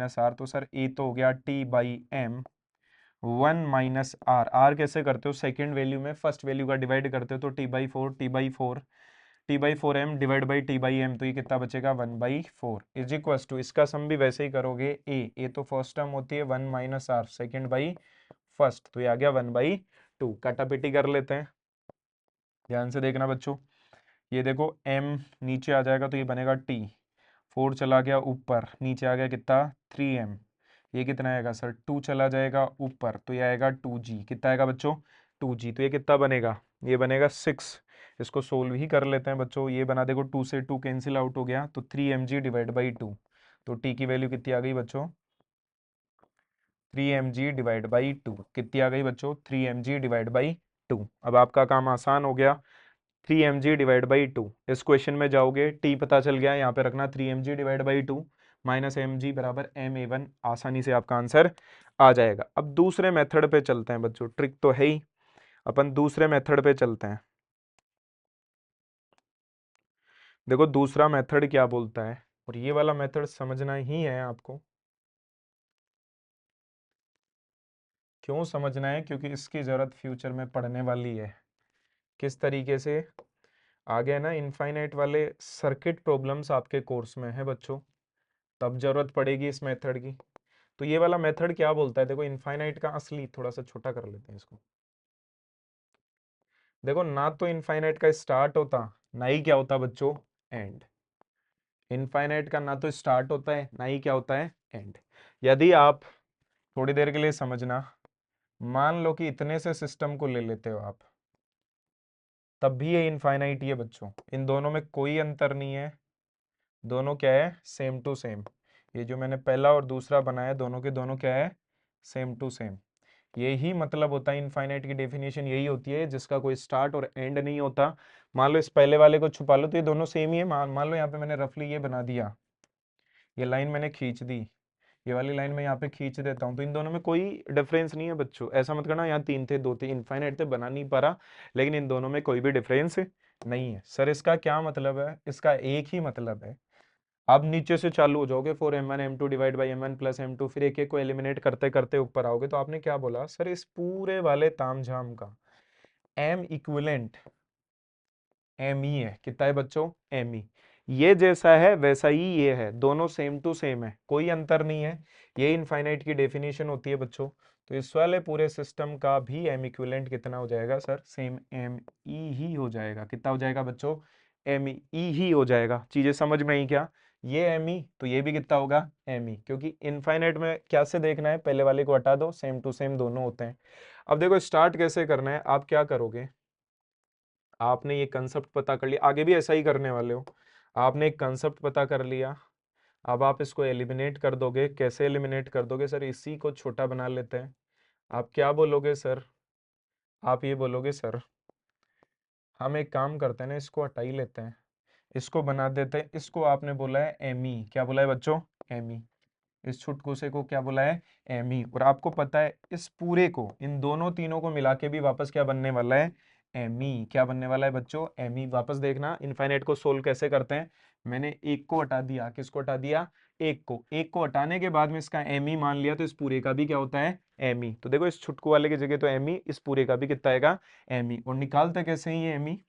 - r, तो सर a तो हो गया t/m, 1 - r, r कैसे करते हो, सेकेंड वैल्यू में फर्स्ट वैल्यू का डिवाइड करते हो, तो t/4 डिवाइड बाई t/m, तो ये कितना बचेगा 1/4 इज इक्वल टू, इसका सम भी वैसे ही करोगे, ए तो फर्स्ट टर्म होती है 1 - r, सेकेंड बाई फर्स्ट, तो ये आ गया 1/2। काटापिटी कर लेते हैं, ध्यान से देखना बच्चों, ये देखो m नीचे आ जाएगा तो ये बनेगा t, 4 चला गया ऊपर, नीचे आ गया कितना 3m, ये कितना आएगा सर 2 चला जाएगा ऊपर, तो ये आएगा 2g, कितना आएगा बच्चों 2g, तो ये कितना बनेगा, ये बनेगा 6। इसको सोल्व ही कर लेते हैं बच्चों, ये बना, देखो 2 से 2 कैंसिल आउट हो गया, तो 3mg डिवाइड बाई 2, तो t की वैल्यू कितनी आ गई बच्चों, 3mg डिवाइड बाई 2 कितनी आ गई बच्चों, 3mg डिवाइड बाई 2। अब आपका काम आसान हो गया, 3mg डिवाइड बाई 2, इस क्वेश्चन में जाओगे, t पता चल गया, यहाँ पे रखना 3mg divide by 2 minus mg बराबर ma1, आसानी से आपका आंसर आ जाएगा। अब दूसरे मेथड पे चलते हैं बच्चों, ट्रिक तो है ही, अपन दूसरे मेथड पे चलते हैं। देखो दूसरा मेथड क्या बोलता है, और ये वाला मेथड समझना ही है आपको। क्यों समझना है, क्योंकि इसकी जरूरत फ्यूचर में पड़ने वाली है। किस तरीके से, आगे ना इनफाइनाइट वाले सर्किट प्रॉब्लम्स आपके कोर्स में है बच्चों, तब जरूरत पड़ेगी इस मेथड की। तो ये वाला मेथड क्या बोलता है, देखो इनफाइनाइट का असली, थोड़ा सा छोटा कर लेते हैं इसको, देखो ना तो इनफाइनाइट का स्टार्ट होता, ना ही क्या होता बच्चों एंड। इनफाइनाइट का ना तो स्टार्ट होता है, ना ही क्या होता है एंड। यदि आप थोड़ी देर के लिए समझना, मान लो कि इतने से सिस्टम को ले लेते हो आप, तब भी ये इनफाइनाइट ही है बच्चों, इन दोनों में कोई अंतर नहीं है, दोनों क्या है सेम टू सेम। ये जो मैंने पहला और दूसरा बनाया, दोनों के दोनों क्या है सेम टू सेम। यही मतलब होता है इनफाइनाइट की डेफिनेशन, यही होती है जिसका कोई स्टार्ट और एंड नहीं होता। मान लो इस पहले वाले को छुपा लो तो ये दोनों सेम ही है, मान लो यहाँ पे मैंने रफली ये बना दिया, ये लाइन मैंने खींच दी, ये वाली लाइन मैं यहाँ पे खींच देता हूँ, तो इन दोनों में कोई डिफरेंस नहीं है बच्चों। ऐसा मत करना यहाँ 3 थे 2 थे, इनफाइनाइट थे बना नहीं पा रहा, लेकिन इन दोनों में कोई भी डिफरेंस नहीं है। सर इसका क्या मतलब है, इसका एक ही मतलब है, अब नीचे से चालू हो जाओगे 4m1 m2 divide by m1 + m2, फिर एक एक को एलिमिनेट करते करते ऊपर आओगे, तो आपने क्या बोला सर, इस पूरे वाले तामझाम का m इक्विवेलेंट एम ई है, कितना है बच्चों एम ई, ये जैसा है वैसा ही ये है, दोनों सेम टू सेम है, कोई अंतर नहीं है। ये इनफाइनाइट की डेफिनेशन होती है बच्चों। तो इस वाले पूरे सिस्टम का भी एम इक्विवेलेंट कितना हो जाएगा सर, सेम एम ई ही हो जाएगा। कितना हो जाएगा बच्चों, एम ई ही हो जाएगा। चीजें समझ में आई क्या, ये एम ई तो ये भी कितना होगा एम ई, क्योंकि इनफाइनाइट में क्या से देखना है, पहले वाले को हटा दो, सेम टू सेम दोनों होते हैं। अब देखो स्टार्ट कैसे करना है, आप क्या करोगे, आपने ये कंसेप्ट पता कर लिया, आगे भी ऐसा ही करने वाले हो। आपने एक कंसेप्ट पता कर लिया, अब आप इसको एलिमिनेट कर दोगे। कैसे एलिमिनेट कर दोगे सर? इसी को छोटा बना लेते हैं। आप क्या बोलोगे सर? आप ये बोलोगे सर, हम एक काम करते हैं ना, इसको हटा ही लेते हैं, इसको बना देते हैं। इसको आपने बोला है एमी, क्या बोला है बच्चों? एमी। इस छुटकुसे को क्या बोला है? एमी। और आपको पता है इस पूरे को, इन दोनों तीनों को मिला के भी वापस क्या बनने वाला है? एमी। क्या बनने वाला है बच्चों? एमी। वापस देखना इनफाइनाइट को सोल्व कैसे करते हैं। मैंने एक को हटा दिया, किसको हटा दिया? एक को हटाने के बाद में इसका एमी मान लिया, तो इस पूरे का भी क्या होता है? एमी। तो देखो इस छुटकु वाले की जगह तो एमी, इस पूरे का भी कितना आएगा? एमी। और निकालते कैसे हैं ये एमी?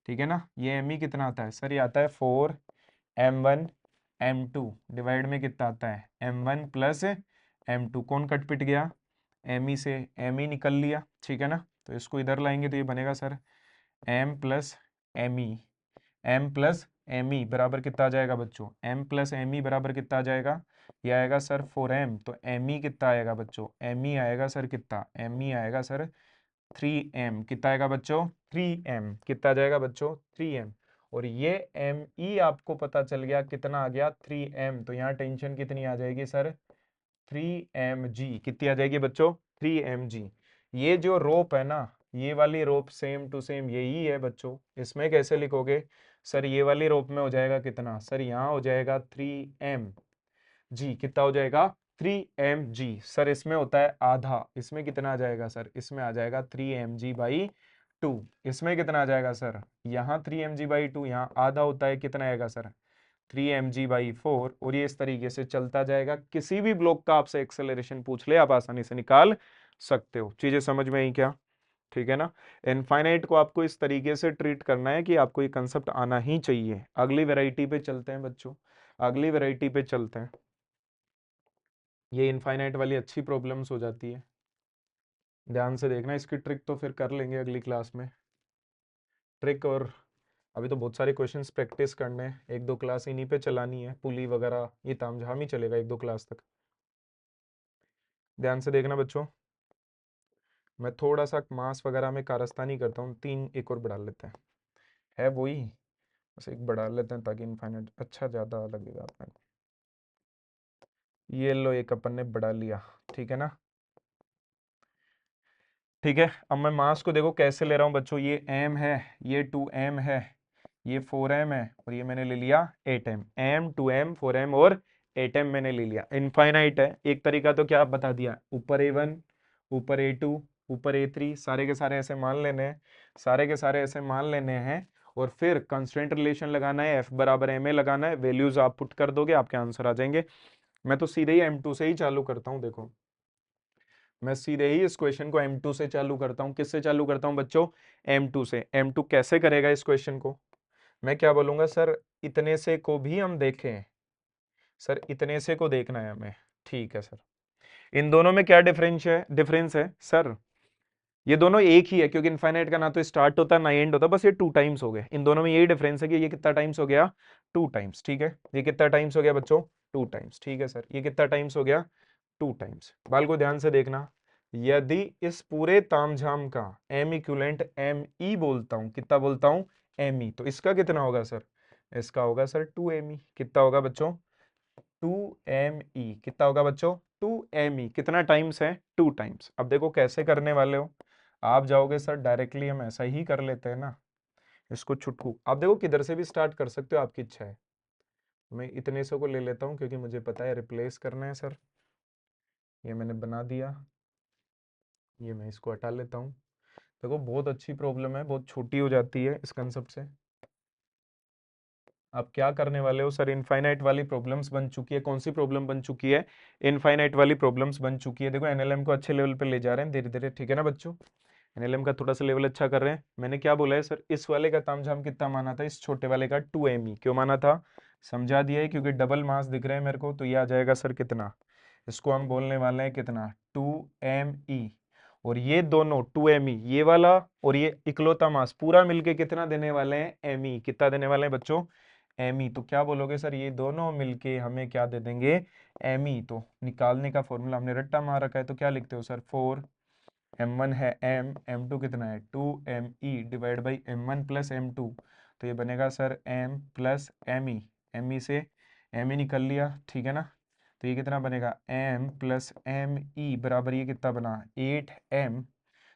ठीक है ना, ये एमी कितना आता है सर? ये आता है 4m1 m2 डिवाइड में कितना आता है? m1 plus m2। कौन कट पिट गया? एमी से एमी निकल लिया, ठीक है ना। तो इसको इधर लाएंगे तो ये बनेगा सर m प्लस एमी। m प्लस एमी बराबर कितना आ जाएगा बच्चों? m प्लस एमी बराबर कितना आ जाएगा? ये आएगा सर 4m। तो एमी कितना आएगा बच्चों? एमी आएगा सर कितना? एमी आएगा सर 3m। कितना आएगा बच्चों? 3m। कितना आ जाएगा बच्चों? 3m। और ये एम ई आपको पता चल गया कितना आ गया? 3m। तो यहाँ टेंशन कितनी आ जाएगी सर? 3mg। कितनी आ जाएगी बच्चों? 3mg। ये जो रोप है ना, ये वाली रोप सेम टू सेम यही है बच्चों। इसमें कैसे लिखोगे सर? ये वाली रोप में हो जाएगा कितना सर? यहाँ हो जाएगा 3m जी। कितना हो जाएगा? 3mg। सर इसमें होता है आधा, इसमें कितना आ जाएगा सर? इसमें आ जाएगा 3mg/2। इसमें कितना आ जाएगा सर? यहाँ 3mg/2, यहाँ आधा होता है, कितना आएगा सर? 3mg/4। और ये इस तरीके से चलता जाएगा। किसी भी ब्लॉक का आपसे एक्सेलरेशन पूछ ले, आप आसानी से निकाल सकते हो। चीजें समझ में आई क्या? ठीक है ना। इनफाइनाइट को आपको इस तरीके से ट्रीट करना है कि आपको ये कंसेप्ट आना ही चाहिए। अगली वैरायटी पे चलते हैं बच्चों, अगली वैरायटी पे चलते हैं। ये इनफाइनाइट वाली अच्छी प्रॉब्लम्स हो जाती है, ध्यान से देखना। इसकी ट्रिक तो फिर कर लेंगे अगली क्लास में, ट्रिक। और अभी तो बहुत सारे क्वेश्चंस प्रैक्टिस करने हैं, एक दो क्लास इन्हीं पे चलानी है, पुली वगैरह ये तामझाम ही चलेगा एक दो क्लास तक। ध्यान से देखना बच्चों, मैं थोड़ा सा मास वगैरह में कारस्तानी करता हूँ, 3 एक और बढ़ा लेते हैं, है वही, बस एक बढ़ा लेते हैं ताकि इनफाइनाइट अच्छा ज़्यादा लगेगा अपने को। ये लो, एक अपन ने बढ़ा लिया, ठीक है ना। ठीक है, अब मैं मास को देखो कैसे ले रहा हूँ बच्चों। ये m है, ये 2m है, ये 4m है, और ये मैंने ले लिया 8m। m 2m 4m और 8m मैंने ले लिया। इनफाइनाइट है। एक तरीका तो क्या आप बता दिया, ऊपर a1 ऊपर a2 ऊपर a3 सारे के सारे ऐसे मान लेने हैं, सारे के सारे ऐसे मान लेने हैं। और फिर कंस्ट्रेंट रिलेशन लगाना है, f बराबर ma लगाना है, वैल्यूज आप पुट कर दोगे, आपके आंसर आ जाएंगे। मैं तो सीधे ही m2 से ही चालू करता हूँ। देखो मैं सीधे ही इस क्वेश्चन को M2 से चालू करता हूं। किससे चालू करता हूं बच्चों? M2 से। M2 कैसे करेगा इस क्वेश्चन को? मैं क्या बोलूंगा सर, इतने से को भी हम देखें। सर इतने से को देखना है हमें, ठीक है सर। इन दोनों में क्या डिफरेंस है सर? ये दोनों एक ही है, क्योंकि इनफाइनाइट का ना तो स्टार्ट होता ना एंड होता, बस ये 2 टाइम्स हो गए। इन दोनों में यही डिफरेंस है कि ये कितना टाइम्स हो गया? 2 टाइम्स, ठीक है। ये कितना टाइम्स हो गया बच्चों? 2 टाइम्स, ठीक है सर। ये कितना टाइम्स हो गया? 2 टाइम्स। बाल को ध्यान से देखना, यदि इस पूरे तामझाम का एम इक्विवेलेंट एम ई बोलता हूं, कितना बोलता हूं? एम ई, तो इसका कितना होगा सर? इसका होगा सर 2 me। कितना होगा बच्चों? 2 me। कितना होगा बच्चों? 2 me। कितना टाइम्स है? 2 टाइम्स। अब देखो कैसे करने वाले हो, आप जाओगे सर डायरेक्टली हम ऐसा ही कर लेते हैं ना, इसको छुटकू। आप देखो किधर से भी स्टार्ट कर सकते हो, आपकी इच्छा है। मैं इतने से को ले लेता हूँ क्योंकि मुझे पता है रिप्लेस करना है सर। ये मैंने बना दिया, ये मैं इसको हटा लेता हूँ। देखो बहुत अच्छी प्रॉब्लम है, बहुत छोटी हो जाती है इस कंसेप्ट से। आप क्या करने वाले हो सर? इनफाइनाइट वाली प्रॉब्लम्स बन चुकी है। कौन सी प्रॉब्लम बन चुकी है? इनफाइनाइट वाली प्रॉब्लम्स बन चुकी है। देखो एनएलएम को अच्छे लेवल पे ले जा रहे हैं धीरे धीरे, ठीक है ना बच्चों। एनएलएम का थोड़ा सा लेवल अच्छा कर रहे हैं। मैंने क्या बोला है सर, इस वाले का तामझाम कितना माना था? इस छोटे वाले का 2 me। क्यों माना था? समझा दिया है, क्योंकि डबल मास दिख रहे हैं मेरे को। तो ये आ जाएगा सर कितना? इसको हम बोलने वाले हैं कितना? 2me। और ये दोनों 2me, ये वाला और ये इकलौता मास पूरा मिलके कितना देने वाले हैं? me। कितना देने वाले हैं बच्चों? me। तो क्या बोलोगे सर, ये दोनों मिलके हमें क्या दे देंगे? me। तो निकालने का फॉर्मूला हमने रट्टा मार रखा है, तो क्या लिखते हो सर? 4m1 है m, m2 कितना है? 2me divide by m1 plus m2। तो ये बनेगा sir m plus M E, M E से एम ई निकल लिया, ठीक है ना। तो ये कितना बनेगा m प्लस एम ई बराबर ये कितना बना 8m।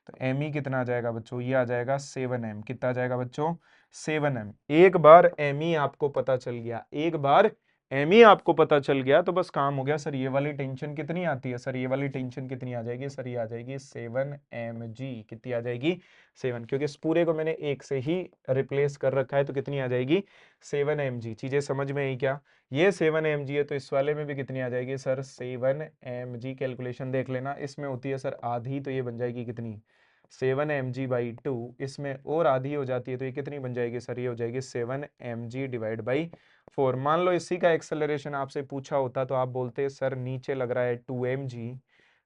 तो एम ई कितना आ जाएगा बच्चों, ये आ जाएगा 7m। कितना आ जाएगा बच्चों 7m। एक बार एम ई आपको पता चल गया, एक बार एम ई आपको पता चल गया तो बस काम हो गया सर। ये वाली टेंशन कितनी आती है सर, ये वाली टेंशन कितनी आ जाएगी सर, ये आ जाएगी 7mg। कितनी आ जाएगी 7, क्योंकि इस पूरे को मैंने एक से ही रिप्लेस कर रखा है तो कितनी आ जाएगी 7mg। चीजें समझ में आई क्या, ये 7mg है तो इस वाले में भी कितनी आ जाएगी सर 7mg। कैलकुलेशन देख लेना, इसमें होती है सर आधी, तो ये बन जाएगी कितनी 7mg/2। इसमें और आधी हो जाती है तो ये कितनी बन जाएगी सर, ये हो जाएगी 7mg/4। मान लो इसी का एक्सेलरेशन आपसे पूछा होता तो आप बोलते सर नीचे लग रहा है 2mg।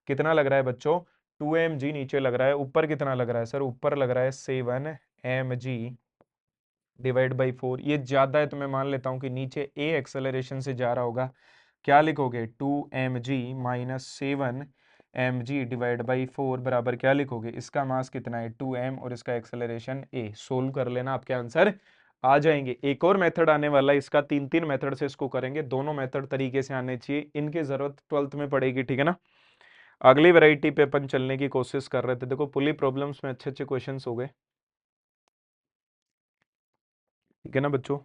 कितना लग रहा है बच्चों 2mg नीचे लग रहा है, ऊपर कितना लग रहा है सर, ऊपर लग रहा है 7mg/4। ये ज्यादा है तो मैं मान लेता हूं कि नीचे a एक्सेलरेशन से जा रहा होगा। क्या लिखोगे 2mg-7mg/4 बराबर क्या लिखोगे, इसका मास कितना है 2m और इसका एक्सेलरेशन a। सोल्व कर लेना, आपके आंसर आ जाएंगे। एक और मेथड आने वाला है, इसका तीन तीन मेथड से इसको करेंगे, दोनों मेथड तरीके से आने चाहिए, इनकी जरूरत 12th में पड़ेगी, ठीक है ना। अगली वैरायटी पे अपन चलने की कोशिश कर रहे थे। देखो पुली प्रॉब्लम्स में अच्छे अच्छे क्वेश्चंस हो गए, ठीक है ना बच्चों।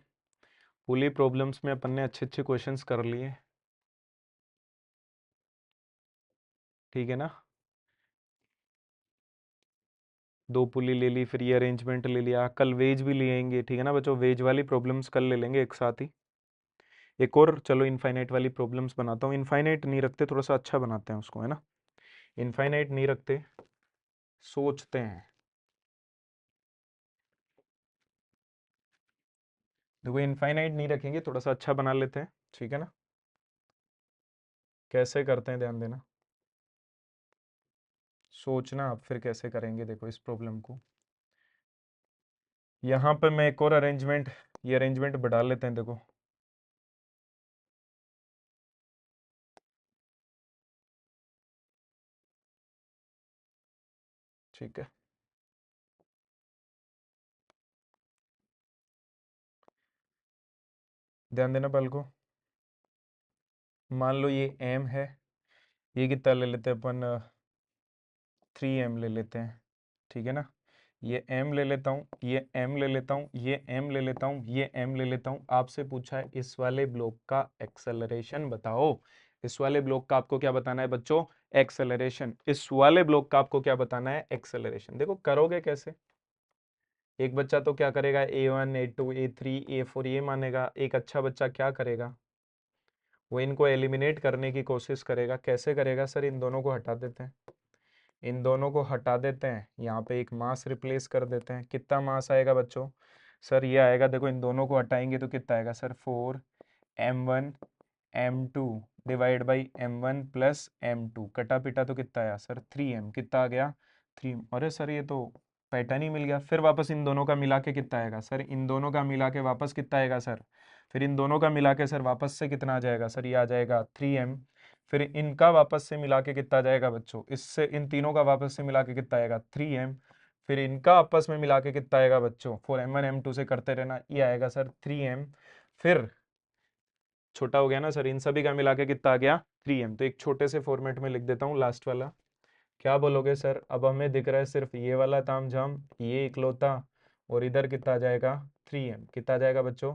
पुली प्रॉब्लम्स में अपन ने अच्छे अच्छे क्वेश्चंस कर लिए, ठीक है ना। दो पुली ले ली, फिर ये अरेंजमेंट ले लिया, कल वेज भी ले आएंगे, ठीक है ना बच्चों। वेज वाली प्रॉब्लम्स कल ले लेंगे एक साथ ही। एक और चलो इनफाइनाइट वाली प्रॉब्लम्स बनाता हूँ, इनफाइनाइट नहीं रखते, थोड़ा सा अच्छा बनाते हैं उसको, है ना। इनफाइनाइट नहीं रखते, सोचते हैं। देखो इनफाइनाइट नहीं रखेंगे, थोड़ा सा अच्छा बना लेते हैं, ठीक है ना। कैसे करते हैं ध्यान देना, सोचना आप फिर कैसे करेंगे। देखो इस प्रॉब्लम को यहाँ पे मैं एक और अरेंजमेंट, ये अरेंजमेंट बढ़ा लेते हैं, देखो ठीक है। ध्यान देना पल को, मान लो ये m है, ये कितना ले लेते हैं अपन 3m ले लेते हैं, ठीक है ना। ये m ले लेता हूँ, ये m ले लेता हूँ, ये m ले लेता हूँ, ये m ले लेता हूँ। आपसे पूछा है इस वाले ब्लॉक का एक्सेलरेशन बताओ। इस वाले ब्लॉक का आपको क्या बताना है बच्चों, एक्सेलरेशन। इस वाले ब्लॉक का आपको क्या बताना है, एक्सेलरेशन। देखो करोगे कैसे, एक बच्चा तो क्या करेगा a1 a2 a3 a4 ये मानेगा, एक अच्छा बच्चा क्या करेगा वो इनको एलिमिनेट करने की कोशिश करेगा। कैसे करेगा सर, इन दोनों को हटा देते हैं, इन दोनों को हटा देते हैं, यहाँ पे एक मास रिप्लेस कर देते हैं। कितना मास आएगा बच्चों, सर ये आएगा, देखो इन दोनों को हटाएंगे तो कितना आएगा sir 4m1 m2 divide by m1 plus m2, कटा पिटा तो कितना आया सर 3m। कितना आ गया 3। अरे सर ये तो पैटर्न ही मिल गया। फिर वापस इन दोनों का मिला के कितना आएगा सर, इन दोनों का मिला के वापस कितना आएगा सर, फिर इन दोनों का मिला के सर वापस से कितना आ जाएगा सर, ये आ जाएगा 3m। फिर इनका वापस से मिला के कितना आ जाएगा बच्चों, इससे इन तीनों का वापस से मिला के कितना आएगा 3m। फिर इनका आपस में मिला के कितना आएगा बच्चों 4m1 m2 से करते रहना, ये आएगा सर 3m। फिर छोटा हो गया ना सर, इन सभी का मिला के कितना आ गया 3m। तो एक छोटे से फॉर्मेट में लिख देता हूँ लास्ट वाला। क्या बोलोगे सर, अब हमें दिख रहा है सिर्फ ये वाला तामझाम, ये इकलौता, और इधर कितना आ जाएगा 3m। कितना आ जाएगा बच्चों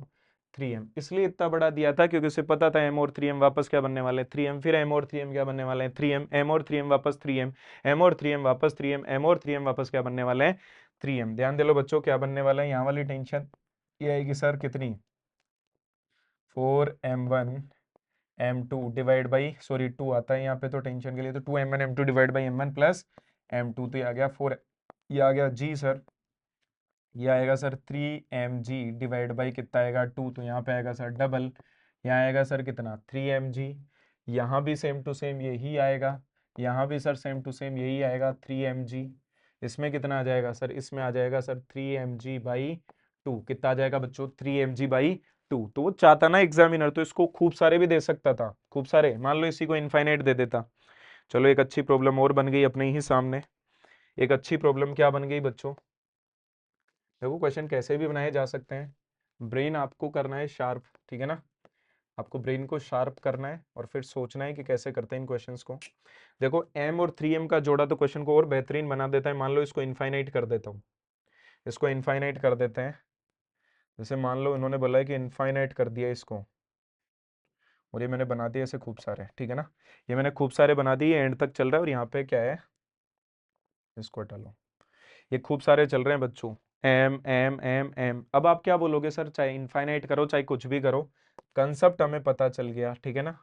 3m। इसलिए इतना बड़ा दिया था क्योंकि उसे पता था m और 3m वापस क्या बनने वाले हैं 3m, फिर m और 3m क्या बनने वाले हैं 3m, m और 3m वापस 3m, m और 3m वापस 3m, m और 3m वापस क्या बनने वाले हैं 3m। ध्यान दे लो बच्चों क्या बनने वाला है, यहाँ वाली टेंशन ये आएगी सर कितनी 4m1 m2 divide by, sorry 2 आता है यहाँ पे तो टेंशन के लिए, तो 2m1 m2 divide by m1 plus m2, तो ये आ गया 4, ये आ गया g सर, ये आएगा सर 3mg डिवाइड बाई कितना आएगा 2, तो यहाँ पे आएगा सर डबल, यहाँ आएगा सर कितना 3mg। यहाँ भी सेम टू सेम यही आएगा, यहाँ भी सर सेम टू सेम यही आएगा 3mg। इसमें कितना आ जाएगा सर, इसमें आ जाएगा सर 3mg/2। कितना आ जाएगा बच्चों 3mg/2। तो वो चाहता ना एग्जामिनर तो इसको खूब सारे भी दे सकता था, खूब सारे, मान लो इसी को इनफाइनाइट दे देता। चलो एक अच्छी प्रॉब्लम और बन गई अपने ही सामने। एक अच्छी प्रॉब्लम क्या बन गई बच्चों, देखो क्वेश्चन कैसे भी बनाए जा सकते हैं, ब्रेन आपको करना है शार्प, ठीक है ना, आपको ब्रेन को शार्प करना है और फिर सोचना है कि कैसे करते हैं इन क्वेश्चंस को। देखो m और 3m का जोड़ा तो क्वेश्चन को और बेहतरीन बना देता है। मान लो इसको इनफाइनाइट कर देता हूँ, इसको इनफाइनाइट कर देते हैं। जैसे मान लो इन्होंने बोला है कि इनफाइनाइट कर दिया इसको, और ये मैंने बना दिया ऐसे खूब सारे, ठीक है ना, ये मैंने खूब सारे बना दिए, एंड तक चल रहा है। और यहाँ पे क्या है, इसको हटा लो, ये खूब सारे चल रहे हैं बच्चों, एम एम एम एम। अब आप क्या बोलोगे सर, चाहे इनफाइनाइट करो चाहे कुछ भी करो, कंसेप्ट हमें पता चल गया, ठीक है ना।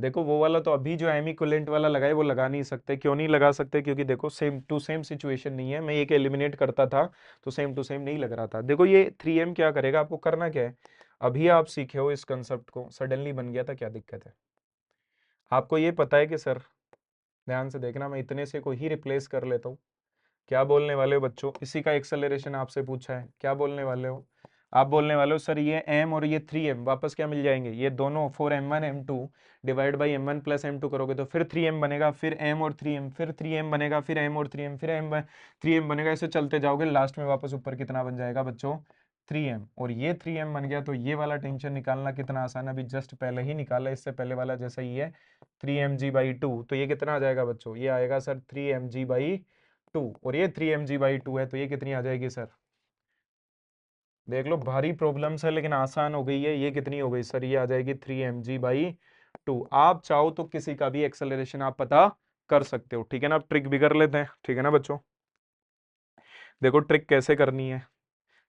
देखो वो वाला तो अभी जो एम इक्विवेलेंट वाला लगाए वो लगा नहीं सकते। क्यों नहीं लगा सकते, क्योंकि देखो सेम टू सेम सिचुएशन नहीं है। मैं एक एलिमिनेट करता था तो सेम टू सेम नहीं लग रहा था। देखो ये 3m क्या करेगा, आपको करना क्या है, अभी आप सीखे हो इस कंसेप्ट को, सडनली बन गया था, क्या दिक्कत है। आपको ये पता है कि सर, ध्यान से देखना, मैं इतने से को ही रिप्लेस कर लेता हूँ। क्या बोलने वाले हो बच्चों, इसी का एक्सेलरेशन आपसे पूछा है, क्या बोलने वाले हो, आप बोलने वाले हो सर ये m और ये 3m वापस क्या मिल जाएंगे, ये दोनों 4m1 m2 divide by m1 plus m2 करोगे तो फिर 3m बनेगा, फिर m और 3m, फिर 3m बनेगा, फिर m और 3m, फिर m 3m बनेगा। ऐसे चलते जाओगे, लास्ट में वापस ऊपर कितना बन जाएगा बच्चों, 3m। और ये 3m बन गया तो ये वाला टेंशन निकालना कितना आसान है, अभी जस्ट पहले ही निकाला, इससे पहले वाला जैसा ही है 3mg/2। तो ये कितना आ जाएगा बच्चों, ये आएगा सर 3mg/2, और ये 3mg/2 है, तो ये कितनी आ जाएगी सर, देख लो भारी प्रॉब्लम्स है लेकिन आसान हो गई है। ये कितनी हो गई सर, ये आ जाएगी 3mg/2। आप चाहो तो किसी का भी एक्सेलरेशन आप पता कर सकते हो, ठीक है ना। अब ट्रिक भी कर लेते हैं, ठीक है ना बच्चों। देखो ट्रिक कैसे करनी है,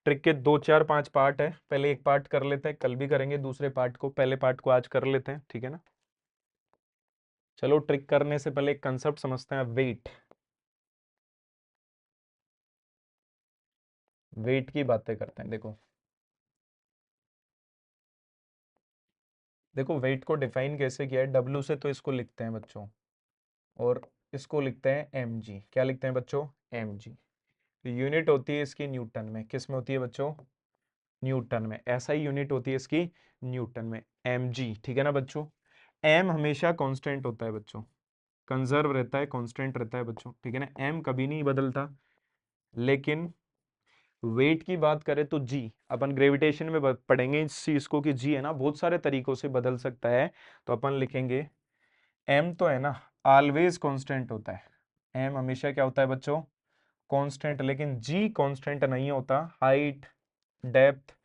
ट्रिक के 2 4 5 पार्ट है, पहले एक पार्ट कर लेते हैं, कल भी करेंगे दूसरे पार्ट को, पहले पार्ट को आज कर लेते हैं, ठीक है ना। चलो ट्रिक करने से पहले एक कंसेप्ट समझते हैं, वेट, वेट की बातें करते हैं। देखो देखो वेट को डिफाइन कैसे किया है, डब्ल्यू से तो इसको लिखते हैं बच्चों, और इसको लिखते हैं mg। क्या लिखते हैं बच्चों, mg। तो यूनिट होती है इसकी न्यूटन में, किस में होती है बच्चों, न्यूटन में। ऐसा ही यूनिट होती है इसकी न्यूटन में, mg, ठीक है ना बच्चों। m हमेशा कांस्टेंट होता है बच्चों, कंजर्व रहता है, कांस्टेंट रहता है बच्चों, ठीक है ना, m कभी नहीं बदलता। लेकिन वेट की बात करें तो g, अपन ग्रेविटेशन में पढ़ेंगे इस चीज को कि g है ना बहुत सारे तरीकों से बदल सकता है। तो अपन लिखेंगे m तो है ना ऑलवेज कांस्टेंट होता है, m हमेशा क्या होता है बच्चों, कांस्टेंट। लेकिन g कांस्टेंट नहीं होता, हाइट, डेप्थ,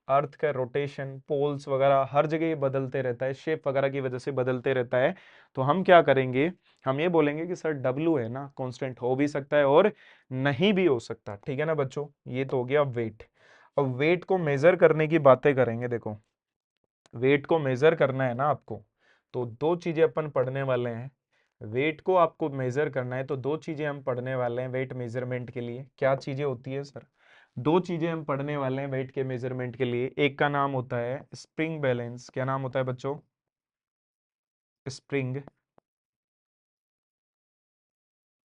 अर्थ का रोटेशन, पोल्स वगैरह हर जगह ये बदलते रहता है, शेप वगैरह की वजह से बदलते रहता है। तो हम क्या करेंगे, हम ये बोलेंगे कि सर W है ना कांस्टेंट हो भी सकता है और नहीं भी हो सकता, ठीक है ना बच्चों। ये तो हो गया वेट। अब वेट को मेजर करने की बातें करेंगे। देखो वेट को मेजर करना है ना आपको, तो दो चीजें अपन पढ़ने वाले हैं। वेट को आपको मेजर करना है तो दो चीजें हम पढ़ने वाले हैं वेट मेजरमेंट के लिए। क्या चीजें होती है सर, दो चीजें हम पढ़ने वाले हैं वेट के मेजरमेंट के लिए। एक का नाम होता है स्प्रिंग बैलेंस, क्या नाम होता है बच्चों, स्प्रिंग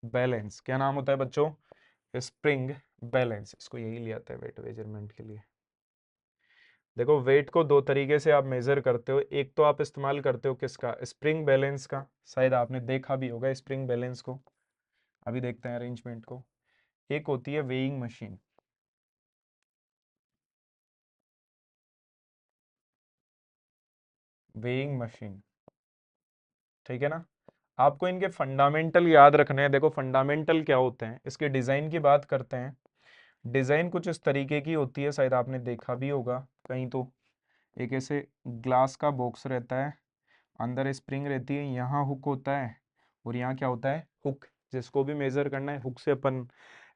बैलेंस, क्या नाम होता है बच्चों, स्प्रिंग बैलेंस। इसको यही लिया था वेट मेजरमेंट के लिए। देखो वेट को दो तरीके से आप मेजर करते हो, एक तो आप इस्तेमाल करते हो किसका, स्प्रिंग बैलेंस का, शायद आपने देखा भी होगा स्प्रिंग बैलेंस को। अभी देखते हैं अरेंजमेंट को। एक होती है वेइंग मशीन, वेइंग मशीन, ठीक है ना। आपको इनके फंडामेंटल याद रखने हैं। देखो फंडामेंटल क्या होते हैं, इसके डिजाइन की बात करते हैं। डिजाइन कुछ इस तरीके की होती है, शायद आपने देखा भी होगा कहीं तो। एक ऐसे ग्लास का बॉक्स रहता है, अंदर स्प्रिंग रहती है, यहाँ हुक होता है और यहाँ क्या होता है, हुक। जिसको भी मेजर करना है हुक से अपन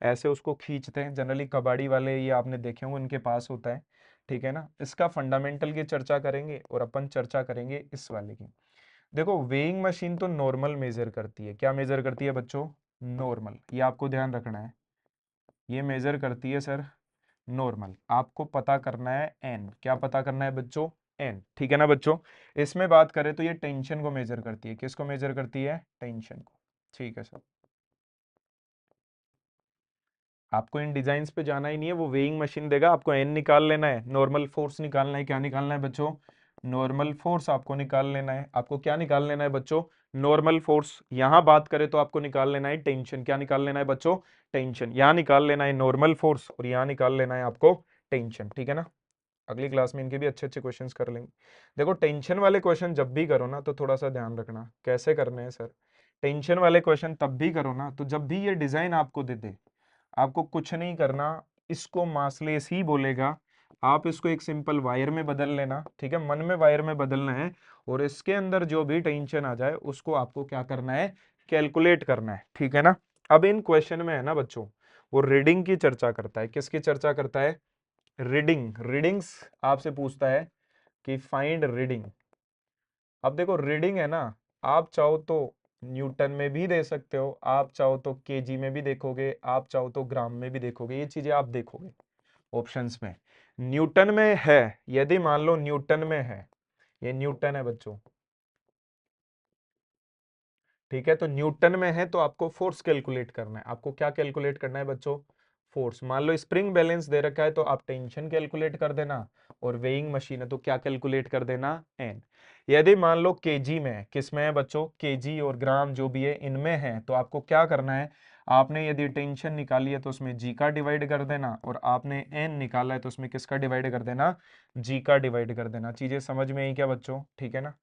ऐसे उसको खींचते हैं। जनरली कबाड़ी वाले ये आपने देखे होंगे, उनके पास होता है, ठीक है ना। इसका फंडामेंटल की चर्चा करेंगे और अपन चर्चा करेंगे इस वाले की। देखो वेइंग मशीन तो नॉर्मल मेजर करती है, क्या मेजर करती है बच्चों, नॉर्मल। ये आपको ध्यान रखना है, ये मेजर करती है सर नॉर्मल। आपको पता करना है एन, क्या पता करना है बच्चों, एन, ठीक है ना बच्चों। इसमें बात करें तो ये टेंशन को मेजर करती है, किसको मेजर करती है, टेंशन को, ठीक है सर। आपको इन डिजाइन पे जाना ही नहीं है, वो वेइंग मशीन देगा, आपको एन निकाल लेना है, नॉर्मल फोर्स निकालना है। क्या निकालना है बच्चों, नॉर्मल फोर्स आपको निकाल लेना है। आपको क्या निकाल लेना है बच्चों, नॉर्मल फोर्स। यहां बात करें तो आपको निकाल लेना है टेंशन, क्या निकाल लेना है बच्चों, टेंशन। यहां निकाल लेना है नॉर्मल फोर्स और यहां निकाल लेना है आपको टेंशन, ठीक है ना। अगली क्लास में इनके भी अच्छे अच्छे क्वेश्चंस कर लेंगे। देखो टेंशन वाले क्वेश्चन जब भी करो ना तो थोड़ा सा ध्यान रखना कैसे करने हैं सर। टेंशन वाले क्वेश्चन तब भी करो ना तो जब भी ये डिजाइन आपको दे दे, आपको कुछ नहीं करना, इसको मासलेस ही बोलेगा, आप इसको एक सिंपल वायर में बदल लेना, ठीक है, मन में वायर में बदलना है, और इसके अंदर जो भी टेंशन आ जाए उसको आपको क्या करना है, कैलकुलेट करना है, ठीक है ना। अब इन क्वेश्चन में है ना बच्चों, वो रीडिंग की चर्चा करता है, किसकी चर्चा करता है, रीडिंग्स आपसे पूछता है कि फाइंड रीडिंग। अब देखो रीडिंग है ना, आप चाहो तो न्यूटन में भी दे सकते हो, आप चाहो तो केजी में भी देखोगे, आप चाहो तो ग्राम में भी देखोगे, ये चीजें आप देखोगे ऑप्शंस में। न्यूटन में है, यदि मान लो न्यूटन में है, ये न्यूटन है बच्चों, ठीक है, तो न्यूटन में है तो आपको फोर्स कैलकुलेट करना है। आपको क्या कैलकुलेट करना है बच्चों, फोर्स। मान लो स्प्रिंग बैलेंस दे रखा है तो आप टेंशन कैलकुलेट कर देना, और वेइंग मशीन है तो क्या कैलकुलेट कर देना, एन। यदि मान लो केजी में है, किस में है बच्चों, केजी और ग्राम जो भी है इनमें है, तो आपको क्या करना है, आपने यदि टेंशन निकाली है तो उसमें जी का डिवाइड कर देना, और आपने एन निकाला है तो उसमें किसका डिवाइड कर देना, जी का डिवाइड कर देना। चीजें समझ में आई क्या बच्चों, ठीक है ना।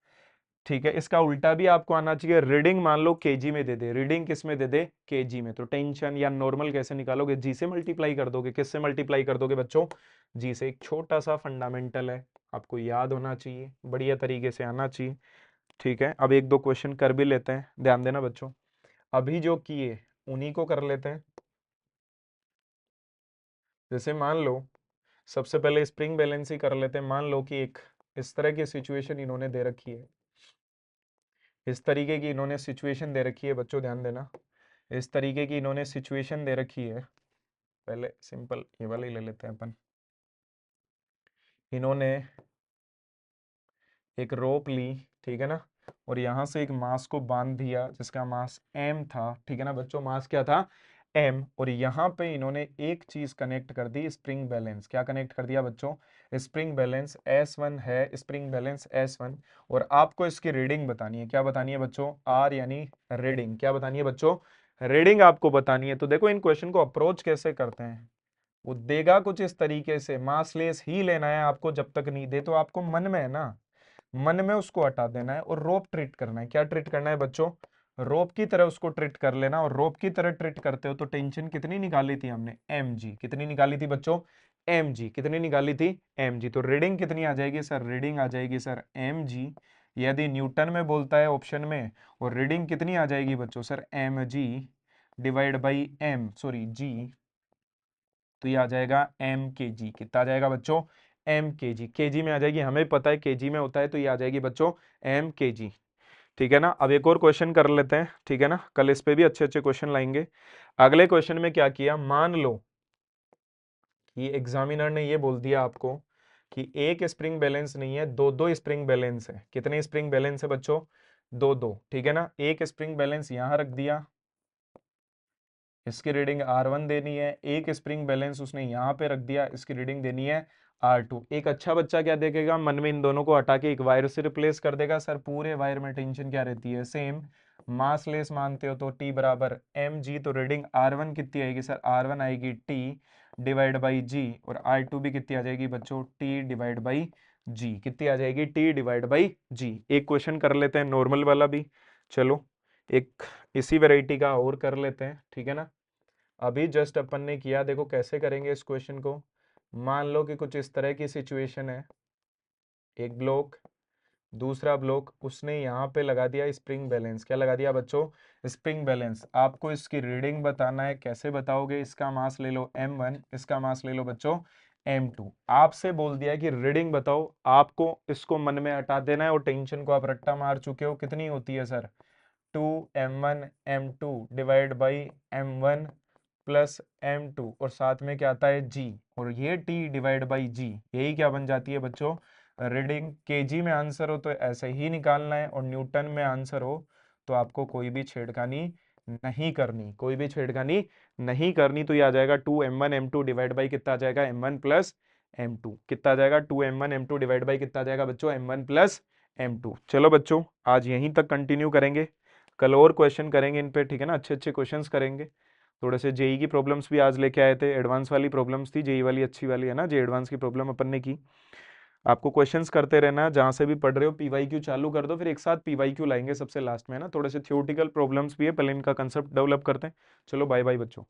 ठीक है, इसका उल्टा भी आपको आना चाहिए, रीडिंग मान लो केजी में दे दे, रीडिंग किस में दे दे, केजी में, तो टेंशन या नॉर्मल कैसे निकालोगे, जी से मल्टीप्लाई कर दोगे, किससे मल्टीप्लाई कर दोगे बच्चों, जी से। एक छोटा सा फंडामेंटल है, आपको याद होना चाहिए, बढ़िया तरीके से आना चाहिए, ठीक है। अब एक दो क्वेश्चन कर भी लेते हैं, ध्यान देना बच्चों, अभी जो किए उन्हीं को कर लेते हैं। जैसे मान लो, सबसे पहले स्प्रिंग बैलेंस ही कर लेते हैं। मान लो कि एक इस तरह की सिचुएशन इन्होंने दे रखी है, इस तरीके की इन्होंने सिचुएशन दे रखी है बच्चों, ध्यान देना, इस तरीके की इन्होंने सिचुएशन दे रखी है। पहले सिंपल ये वाला ही ले लेते हैं अपन। इन्होंने एक रोप ली, ठीक है ना, और यहां से एक मास को बांध दिया जिसका मास m था, ठीक है ना बच्चों, मास क्या था, m, और यहाँ पे इन्होंने एक चीज कनेक्ट कर दी, स्प्रिंग बैलेंस। क्या कनेक्ट कर दिया बच्चों, स्प्रिंग बैलेंस S1 है, स्प्रिंग बैलेंस S1, और आपको इसकी रीडिंग बतानी है। क्या बतानी है बच्चों, R यानी रीडिंग। क्या बतानी है बच्चों, रीडिंग आपको बतानी है। तो देखो इन क्वेश्चन को अप्रोच कैसे करते हैं, वो देगा कुछ इस तरीके से, मासलेस ही लेना है आपको, जब तक नहीं दे तो आपको मन में है ना, मन में उसको हटा देना है और रोप ट्रीट करना है। क्या ट्रीट करना है बच्चों, रोप की तरह उसको ट्रीट कर लेना, और रोप की तरह ट्रीट करते हो तो टेंशन कितनी निकाली थी हमने, एम जी। कितनी निकाली थी बच्चों, एम जी। कितनी निकाली थी, एम जी। तो रीडिंग कितनी आ जाएगी सर, रीडिंग आ जाएगी सर एम जी, यदि न्यूटन में बोलता है ऑप्शन में, और रीडिंग कितनी आ जाएगी बच्चों sir, m ji divide by m, sorry g, तो ये आ जाएगा एम के जी। कितना आ जाएगा बच्चों, एम के जी, के जी में आ जाएगी, हमें पता है के जी में होता है, तो ये आ जाएगी बच्चों एम के जी, ठीक है ना। अब एक और क्वेश्चन कर लेते हैं, ठीक है ना, कल इस पे भी अच्छे अच्छे क्वेश्चन लाएंगे। अगले क्वेश्चन में क्या किया, मान लो कि एग्जामिनर ने ये बोल दिया आपको कि एक स्प्रिंग बैलेंस नहीं है, दो दो स्प्रिंग बैलेंस है। कितने स्प्रिंग बैलेंस है बच्चों, दो दो, ठीक है ना। एक स्प्रिंग बैलेंस यहां रख दिया, इसकी रीडिंग R1 देनी है, एक स्प्रिंग बैलेंस उसने यहाँ पे रख दिया, इसकी रीडिंग देनी है R2। एक अच्छा बच्चा क्या देखेगा, मन में इन दोनों को हटा के एक वायर से रिप्लेस कर देगा, सर पूरे वायर में टेंशन क्या रहती है, सेम। मासलेस मानते हो तो T बराबर mg, तो रीडिंग R1 कितनी आएगी सर, R1 आएगी T डिवाइड बाई जी, और R2 भी कितनी आ जाएगी बच्चों, T डिवाइड बाई जी। कितनी आ जाएगी, T डिवाइड बाई जी। एक क्वेश्चन कर लेते हैं नॉर्मल वाला भी, चलो एक इसी वैरायटी का और कर लेते हैं, ठीक है ना। अभी जस्ट अपन ने किया, देखो कैसे करेंगे इस क्वेश्चन को। मान लो कि कुछ इस तरह की सिचुएशन है, एक ब्लॉक, दूसरा ब्लॉक, उसने यहाँ पे लगा दिया स्प्रिंग बैलेंस। क्या लगा दिया बच्चों, स्प्रिंग बैलेंस। आपको इसकी रीडिंग बताना है, कैसे बताओगे, इसका मास ले लो m1, इसका मास ले लो बच्चों m2। आपसे बोल दिया कि रीडिंग बताओ, आपको इसको मन में हटा देना है, और टेंशन को आप रट्टा मार चुके हो, कितनी होती है sir, 2m1 m2 divide by m1 plus m2, और साथ में क्या आता है g, और ये t डिवाइड बाई g, यही क्या बन जाती है बच्चों, रीडिंग। केजी में आंसर हो तो ऐसे ही निकालना है, और न्यूटन में आंसर हो तो आपको कोई भी छेड़खानी नहीं करनी, कोई भी छेड़खानी नहीं करनी। तो ये आ जाएगा 2m1 m2 डिवाइड बाई कितना आ जाएगा, m1 प्लस m2। कितना आ जाएगा, 2m1 m2 डिवाइड बाई कितना आ जाएगा बच्चों, m1 प्लस m2। चलो बच्चों आज यहीं तक कंटिन्यू करेंगे, कल और क्वेश्चन करेंगे इन पे, ठीक है ना, अच्छे अच्छे क्वेश्चंस करेंगे। थोड़े से जेई की प्रॉब्लम्स भी आज लेके आए थे, एडवांस वाली प्रॉब्लम्स थी, जेई वाली अच्छी वाली है ना, जे एडवांस की प्रॉब्लम अपन ने की। आपको क्वेश्चंस करते रहना, जहाँ से भी पढ़ रहे हो पीवाईक्यू चालू कर दो, फिर एक साथ पीवाईक्यू लाएंगे सबसे लास्ट में, है ना। थोड़े से थियोरटिकल प्रॉब्लम्स भी है, पहले इनका कंसेप्ट डेवलप करते हैं। चलो बाय बाय बच्चों।